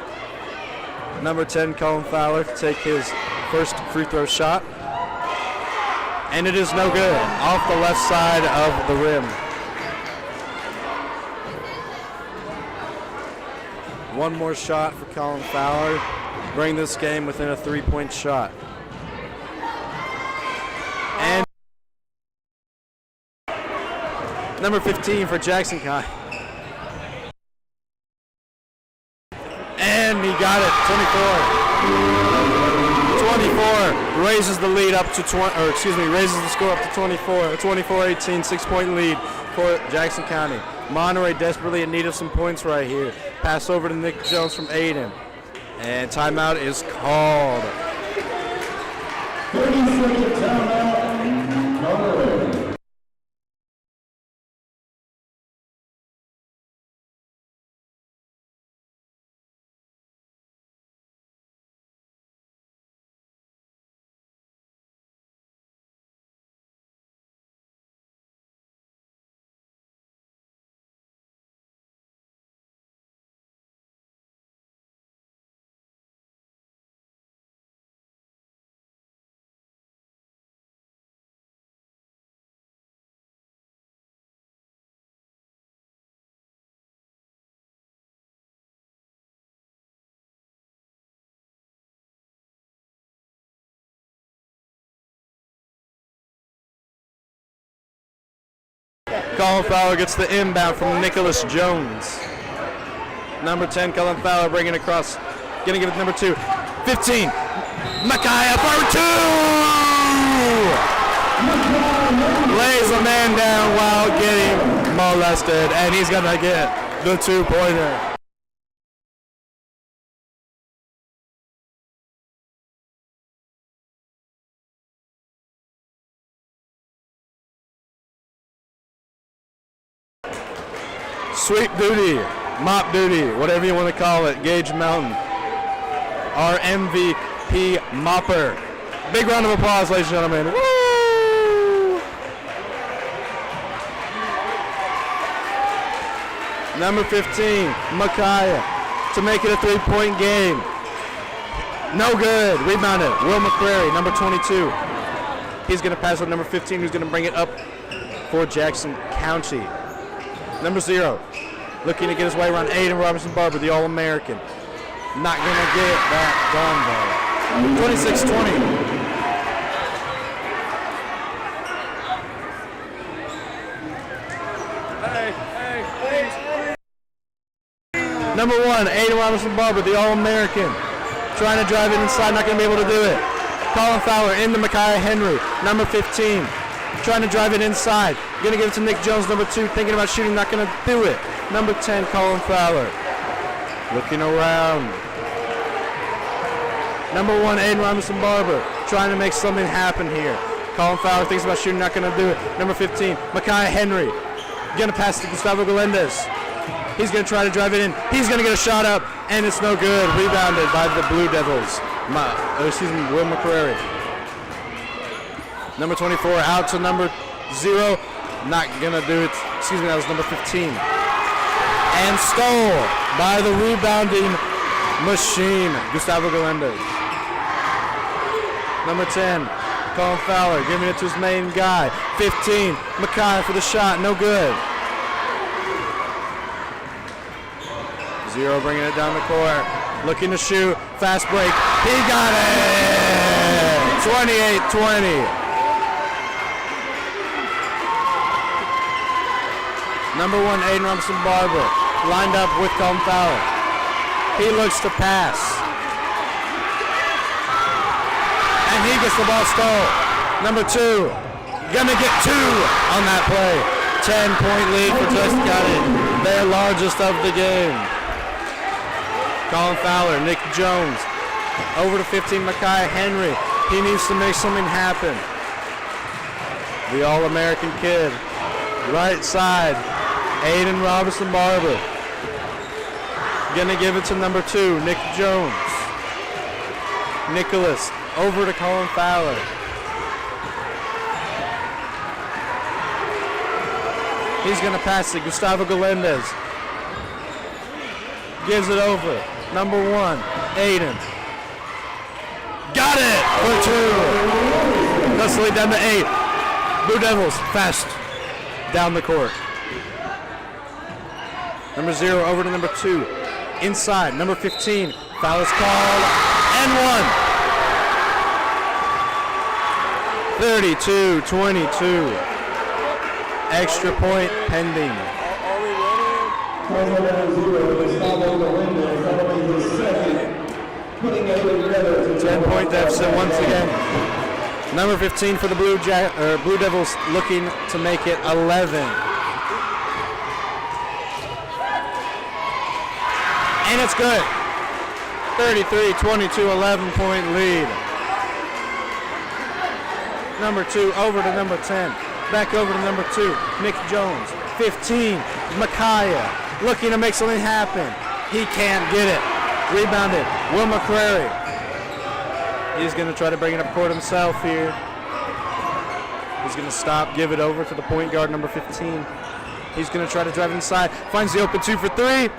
Number 10, Colin Fowler, to take his first free throw shot. And it is no good. Off the left side of the rim. One more shot for Colin Fowler. Bring this game within a 3-point shot. And number 15 for Jackson County. And he got it, 24 raises the lead up to raises the score up to 24. A 24-18, 6-point lead for Jackson County. Monterey desperately in need of some points right here. Pass over to Nick Jones from Aiden. And timeout is called. 30-second timeout, Monterey. Colin Fowler gets the inbound from Nicholas Jones. Number 10, Colin Fowler bringing it across. Gonna give it to number 2. 15. Micaiah for 2! Lays a man down while getting molested, and he's gonna get the 2-pointer. Sweep duty, mop duty, whatever you want to call it, Gage Mountain, our MVP mopper. Big round of applause, ladies and gentlemen. Woo! Number 15, Micaiah, to make it a 3-point game. No good, rebounded, Will McCrary, number 22. He's going to pass with number 15, who's going to bring it up for Jackson County. Number 0, looking to get his way around Aiden Robinson Barber, the All-American. Not going to get that done, though. 26-20. Number 1, Aiden Robinson Barber, the All-American. Trying to drive it inside, not going to be able to do it. Colin Fowler into Micaiah Henry, number 15. Trying to drive it inside. Going to give it to Nick Jones, number 2. Thinking about shooting, not going to do it. Number 10, Colin Fowler. Looking around. Number 1, Aiden Robinson Barber. Trying to make something happen here. Colin Fowler thinks about shooting, not going to do it. Number 15, Micaiah Henry. Going to pass to Gustavo Galendez. He's going to try to drive it in. He's going to get a shot up, and it's no good. Rebounded by the Blue Devils. Will McCrary. Number 24 out to number 0. Not going to do it. Excuse me, that was number 15. And stole by the rebounding machine, Gustavo Galendez. Number 10, Colin Fowler giving it to his main guy. 15, Micaiah for the shot. No good. 0 bringing it down the court. Looking to shoot. Fast break. He got it! 28-20. Number 1, Aiden Robinson Barber, lined up with Colin Fowler. He looks to pass. And he gets the ball stole. Number 2, gonna get 2 on that play. 10-point lead for Jackson County, their largest of the game. Colin Fowler, Nick Jones, over to 15, Micaiah Henry. He needs to make something happen. The All-American kid, right side. Aiden Robinson Barber. Gonna give it to number 2, Nick Jones. Nicholas over to Colin Fowler. He's going to pass it. Gustavo Galendez gives it over. Number 1, Aiden. Got it for 2. Let's lead down to 8. Blue Devils fast down the court. Number 0 over to number 2. Inside, number 15. Foul is called and 1. 32-22. Extra point pending. 10-point deficit once again. Number 15 for the Blue Devils looking to make it 11. And it's good. 33-22, 11-point lead. Number 2 over to number 10. Back over to number 2, Nick Jones. 15, Micaiah looking to make something happen. He can't get it. Rebounded, Will McCrary. He's going to try to bring it up court himself here. He's going to stop, give it over to the point guard, number 15. He's going to try to drive inside. Finds the open 2 for 3.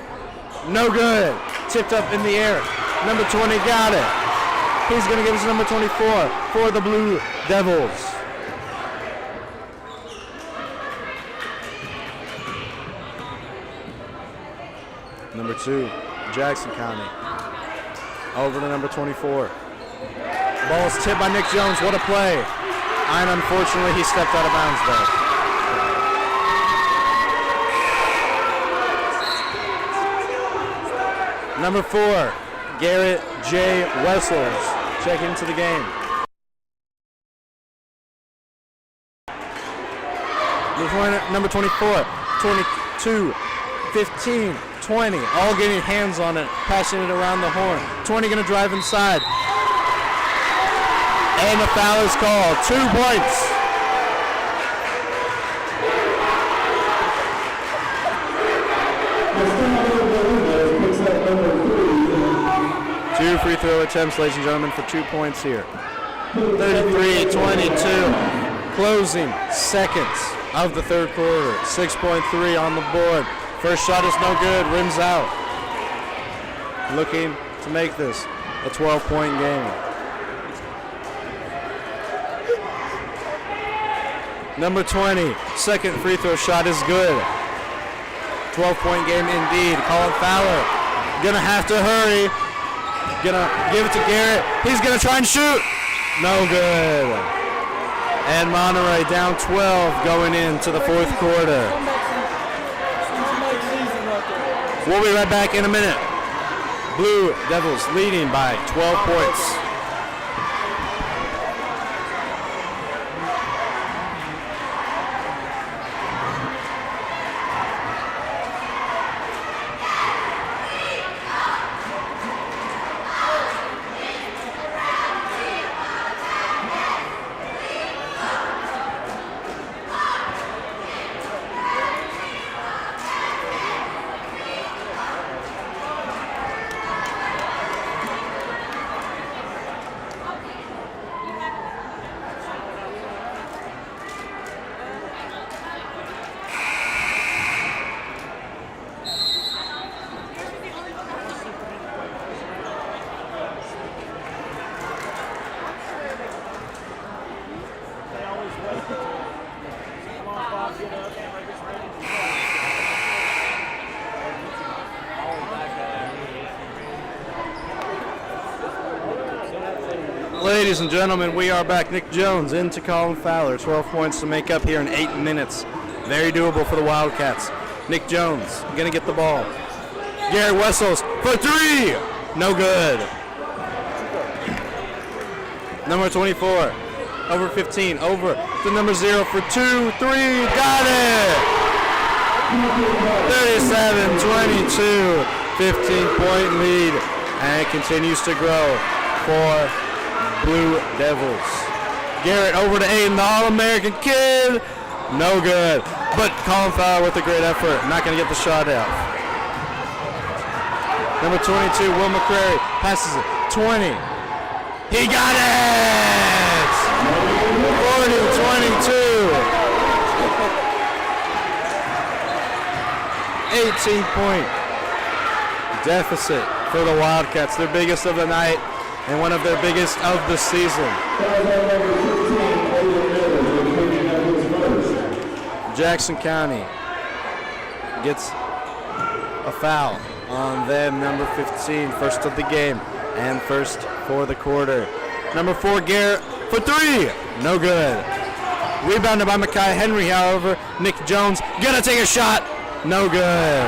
No good. Tipped up in the air. Number 20 got it. He's going to give us number 24 for the Blue Devils. Number 2, Jackson County. Over to number 24. Ball is tipped by Nick Jones. What a play. And unfortunately, he stepped out of bounds though. Number 4, Garrett J. Wessels. Check into the game. Number 24, 22, 15, 20, all getting hands on it, passing it around the horn. 20 going to drive inside. And the foul is called. 2 points. Two free throw attempts, ladies and gentlemen, for 2 points here. 33-22. Closing seconds of the third quarter. 6.3 on the board. First shot is no good, rims out. Looking to make this a 12-point game. Number 20, second free throw shot is good. 12-point game indeed. Colin Fowler gonna have to hurry. Gonna give it to Garrett. He's gonna try and shoot. No good. And Monterey down 12 going into the fourth quarter. We'll be right back in a minute. Blue Devils leading by 12 points. Ladies and gentlemen, we are back. Nick Jones into Colin Fowler. 12 points to make up here in 8 minutes. Very doable for the Wildcats. Nick Jones going to get the ball. Garrett Wessels for 3. No good. Number 24. Over 15. Over to number 0 for 2. 3. Got it. 37-22. 15-point lead. And it continues to grow for Blue Devils. Garrett over to Aiden, the All-American kid. No good. But Colin Fowler with a great effort. Not going to get the shot out. Number 22, Will McCrary, passes it. 20. He got it! 40-22. 18-point deficit for the Wildcats, their biggest of the night and one of their biggest of the season. Jackson County gets a foul on them, number 15, first of the game and first for the quarter. Number 4, Garrett for 3, no good. Rebounded by Micaiah Henry, however. Nick Jones gonna take a shot, no good.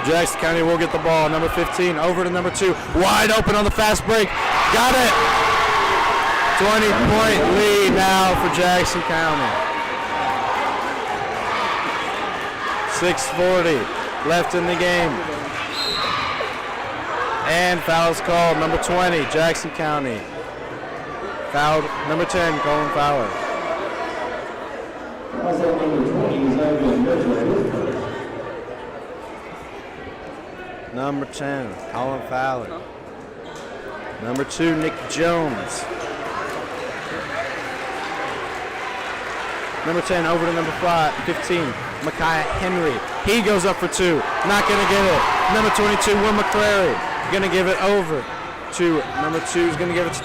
Jackson County will get the ball. Number 15 over to number 2, wide open on the fast break, got it. 20-point lead now for Jackson County. 6:40 left in the game. And fouls called. Number 20, Jackson County. Fouled number 10, Colin Fowler. Number 10, Colin Fowler. Number 2, Nick Jones. Number 10 over to number 15, Micaiah Henry. He goes up for 2, not gonna get it. Number 22, Will McCrary, gonna give it over to number 2, is gonna give it to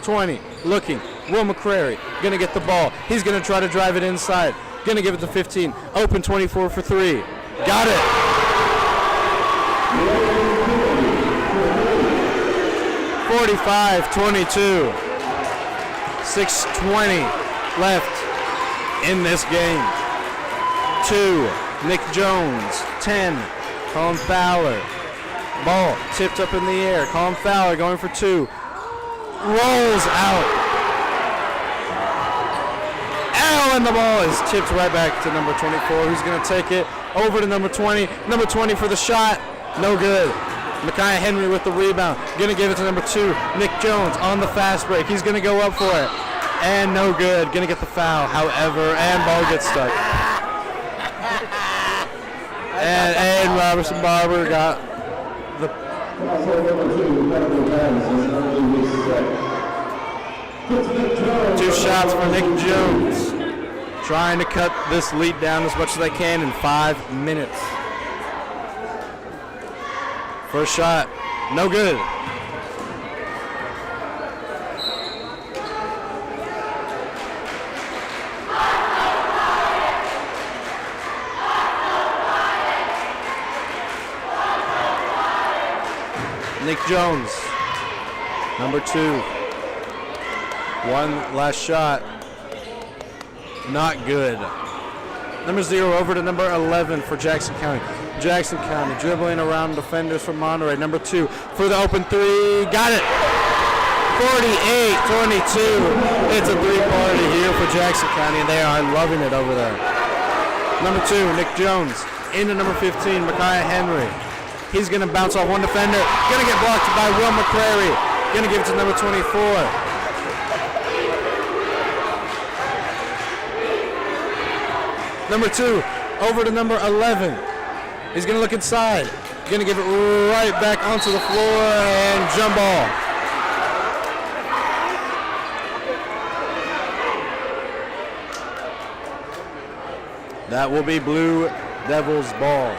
20, looking. Will McCrary, gonna get the ball. He's gonna try to drive it inside. Gonna give it to 15, open 24 for 3. Got it. 45-22. 6:20 left in this game. 2, Nick Jones. 10, Colin Fowler. Ball tipped up in the air. Colin Fowler going for 2. Rolls out. And the ball is tipped right back to number 24, who's going to take it over to number 20. Number 20 for the shot. No good. Micaiah Henry with the rebound. Going to give it to number 2, Nick Jones on the fast break. He's going to go up for it. And no good. Going to get the foul, however, and ball gets stuck. And Aiden Robertson Barber got the... 2 shots for Nick Jones. Trying to cut this lead down as much as they can in 5 minutes. First shot, no good. Nick Jones, number 2. One last shot. Not good. Number 0 over to number 11 for Jackson County. Jackson County dribbling around defenders from Monterey. Number 2 for the open 3. Got it. 48-22. It's a 3-party here for Jackson County, and they are loving it over there. Number 2, Nick Jones. Into number 15, Micaiah Henry. He's going to bounce off one defender. Going to get blocked by Will McCrary. Going to give it to number 24. Number 2, over to number 11. He's going to look inside. Going to give it right back onto the floor and jump ball. That will be Blue Devils ball.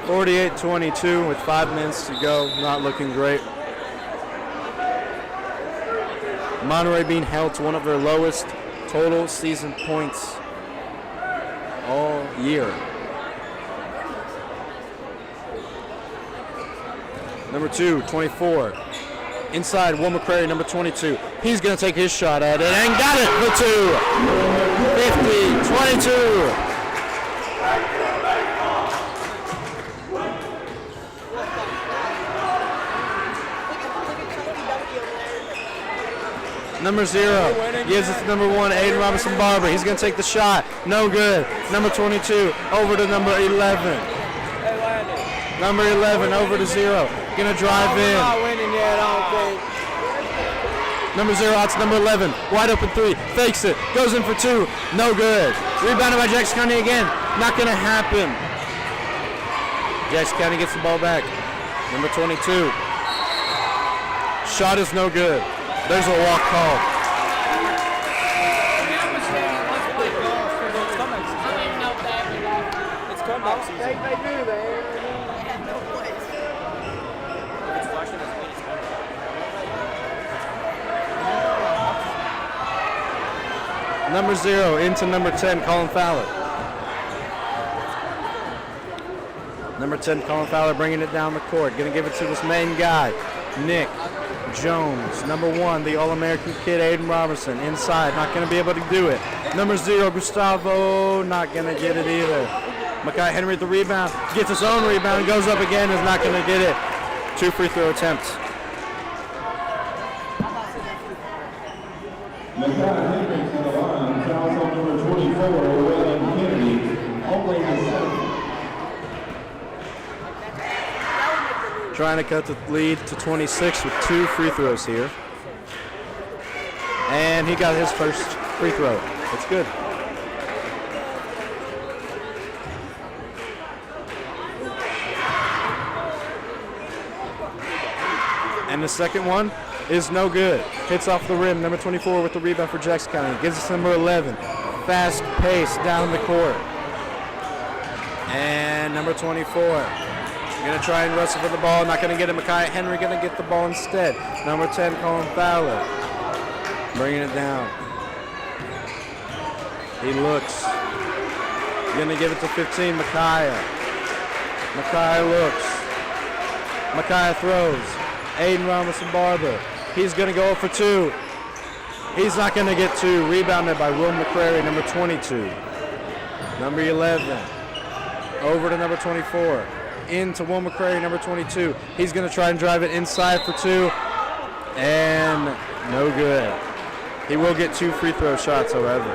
48-22 with 5 minutes to go. Not looking great. Monterey being held to one of their lowest total season points all year. Number 2, 24. Inside, Will McCrary, number 22. He's going to take his shot at it and got it for 2. 50-22. Number 0 gives it to number 1, Aiden Robinson Barber. He's going to take the shot. No good. Number 22 over to number 11. Number 11 over to 0. Going to drive in. Number 0 out to number 11. Wide open 3. Fakes it. Goes in for 2. No good. Rebounded by Jackson County again. Not going to happen. Jackson County gets the ball back. Number 22. Shot is no good. There's a walk call. It's coming. comeback season. They do, man. It's flashing as good as ever. Number 0 into number 10, Colin Fowler. Number 10, Colin Fowler bringing it down the court. Going to give it to this main guy, Nick Jones. Number 1, the All-American kid, Aiden Robertson. Inside, not going to be able to do it. Number 0, Gustavo, not going to get it either. Makai Henry at the rebound, gets his own rebound, goes up again, is not going to get it. 2 free throw attempts. Makai Henry to the line, fouls on number 24, William Kennedy, only the 7th. Trying to cut the lead to 26 with 2 free throws here. And he got his first free throw. It's good. And the second one is no good. Hits off the rim. Number 24 with the rebound for Jackson County. Gives us number 11. Fast pace down the court. And number 24. Going to try and wrestle for the ball. Not going to get it. Makai Henry going to get the ball instead. Number 10, Colin Fowler. Bringing it down. He looks. Going to give it to 15, Micaiah. Micaiah looks. Micaiah throws. Aiden Robinson Barber. He's going to go for 2. He's not going to get 2. Rebounded by Will McCrary, number 22. Number 11. Over to number 24. Into Will McCrary, number 22. He's going to try and drive it inside for 2. And no good. He will get 2 free throw shots, however.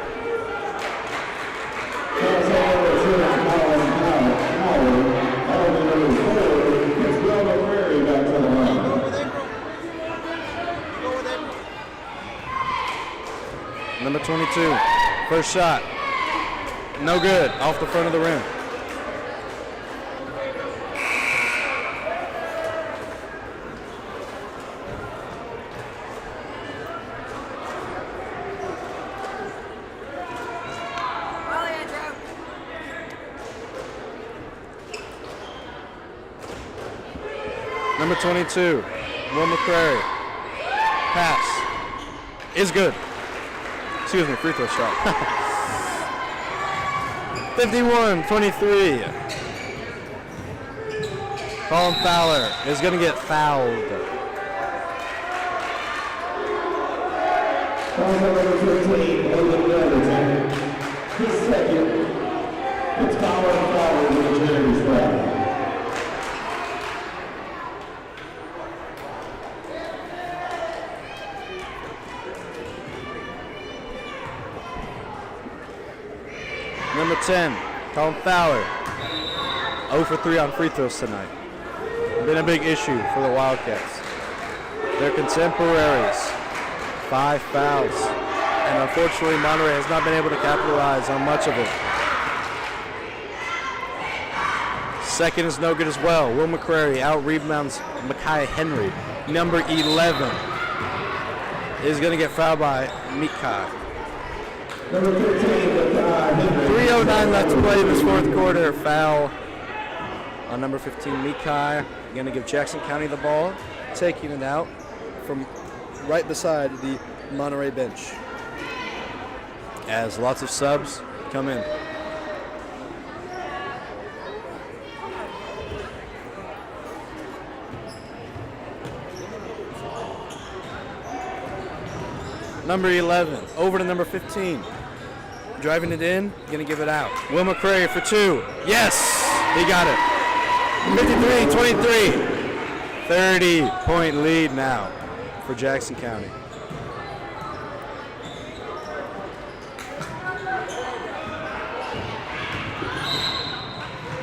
Number 22, first shot. No good, off the front of the rim. Number 22, Will McCrary. Pass is good. Excuse me, free throw shot. 51-23. Colin Fowler is going to get fouled. Number 15, Logan Anderson. His second. It's Colin Fowler with the charity foul. Number 10, Colin Fowler. 0 for 3 on free throws tonight. Been a big issue for the Wildcats. Their contemporaries, 5 fouls. And unfortunately, Monterey has not been able to capitalize on much of it. Second is no good as well. Will McCrary out-rebounds Makai Henry. Number 11 is going to get fouled by Mikai. Number 15, Makai Henry. 3:09 left to play in this fourth quarter. Foul on number 15, Mikai. Going to give Jackson County the ball, taking it out from right beside the Monterey bench. As lots of subs come in. Number 11, over to number 15. Driving it in, gonna give it out. Will McCrary for 2. Yes, he got it. 53-23. 30-point lead now for Jackson County.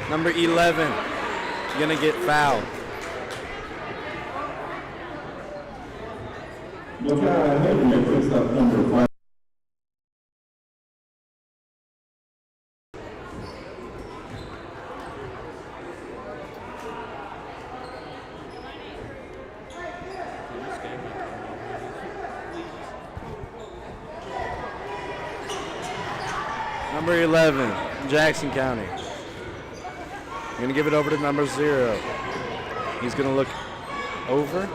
Number 11, gonna get fouled. Makai Henry picks up number 5. Number 11, Jackson County. Going to give it over to number 0. He's going to look over.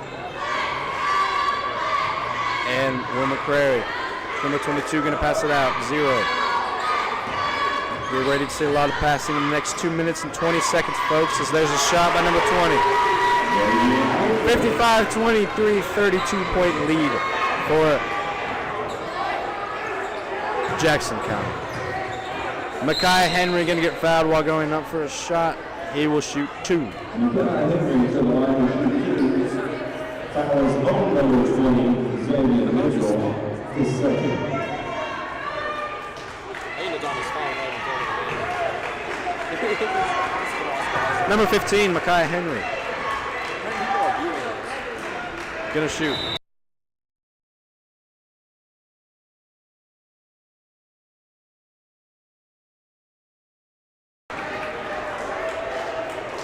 And Will McCrary, number 22, going to pass it out. 0. We're ready to see a lot of passing in the next 2 minutes and 20 seconds, folks, as there's a shot by number 20. 55-23, 32-point lead for Jackson County. Micaiah Henry going to get fouled while going up for a shot. He will shoot 2. Micaiah Henry to the line to shoot 2. Fouls on number 20, Xavier Mitchell, his second. Number 15, Micaiah Henry. Gonna shoot.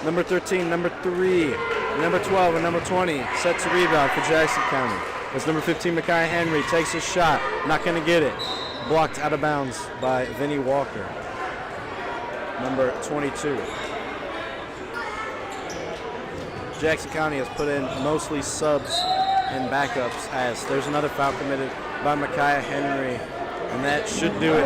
Number 13, number 3, number 12, and number 20 set to rebound for Jackson County. As number 15, Micaiah Henry takes a shot, not gonna get it. Blocked out of bounds by Vinny Walker. Number 22. Jackson County has put in mostly subs and backups as there's another foul committed by Micaiah Henry, and that should do it.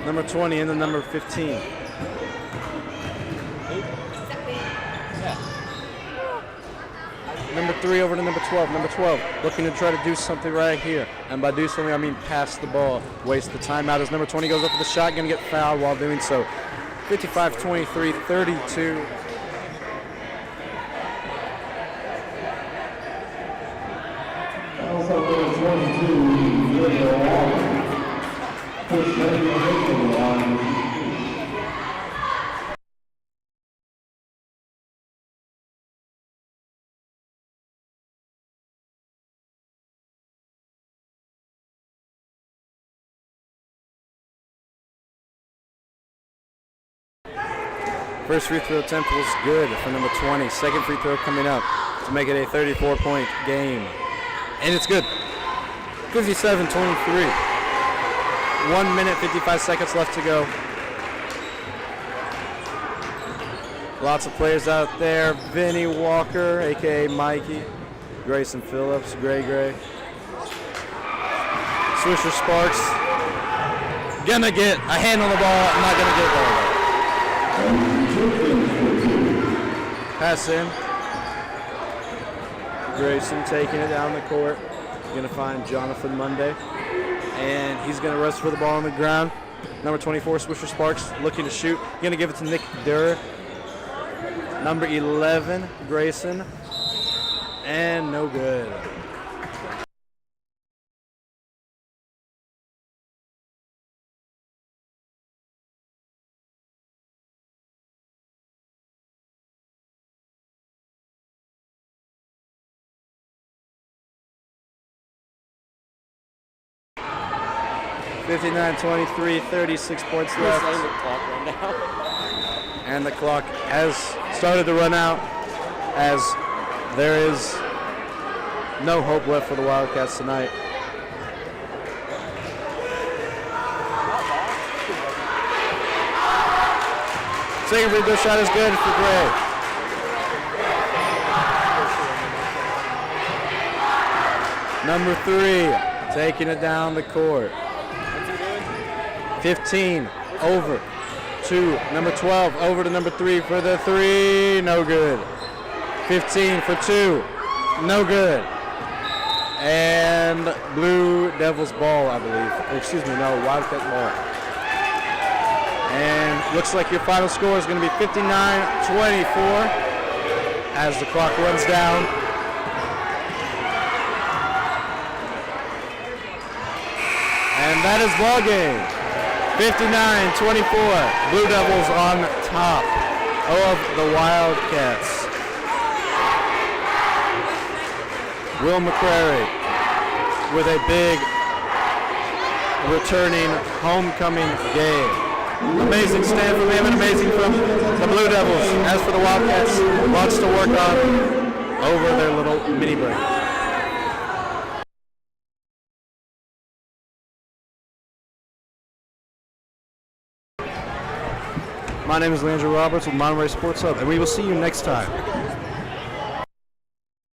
Number 20 and the number 15. Number 3 over to number 12. Number 12 looking to try to do something right here. And by do something, I mean pass the ball. Waste the timeout as number 20 goes up for the shot. Going to get fouled while doing so. 55-23, 32. Also number 22, Xavier Walker. First Xavier Mitchell to the line to shoot 2. First free throw attempt was good for number 20. Second free throw coming up to make it a 34-point game. And it's good. 57-23. 1 minute, 55 seconds left to go. Lots of players out there. Vinny Walker, a.k.a. Mikey. Grayson Phillips, Gray. Swisher Sparks. Gonna get a hand on the ball. I'm not gonna get it though. Pass in. Grayson taking it down the court. Going to find Jonathan Monday. And he's going to rest for the ball on the ground. Number 24, Swisher Sparks, looking to shoot. Going to give it to Nick Durr. Number 11, Grayson. And no good. (59-23), 36 points left. And the clock has started to run out as there is no hope left for the Wildcats tonight. Second free throw shot is good for Gray. Number 3 taking it down the court. 15 over to number 12, over to number 3 for the 3, no good. 15 for 2, no good. And Blue Devils ball, I believe. Excuse me, no, Wildcat ball. And looks like your final score is going to be 59-24 as the clock runs down. And that is ball game. 59-24, Blue Devils on top of the Wildcats. Will McCrary with a big returning homecoming game. Amazing stand from him and amazing from the Blue Devils. As for the Wildcats, lots to work on over their little mini break. My name is Landry Roberts with MHS Sports Hub, and we will see you next time.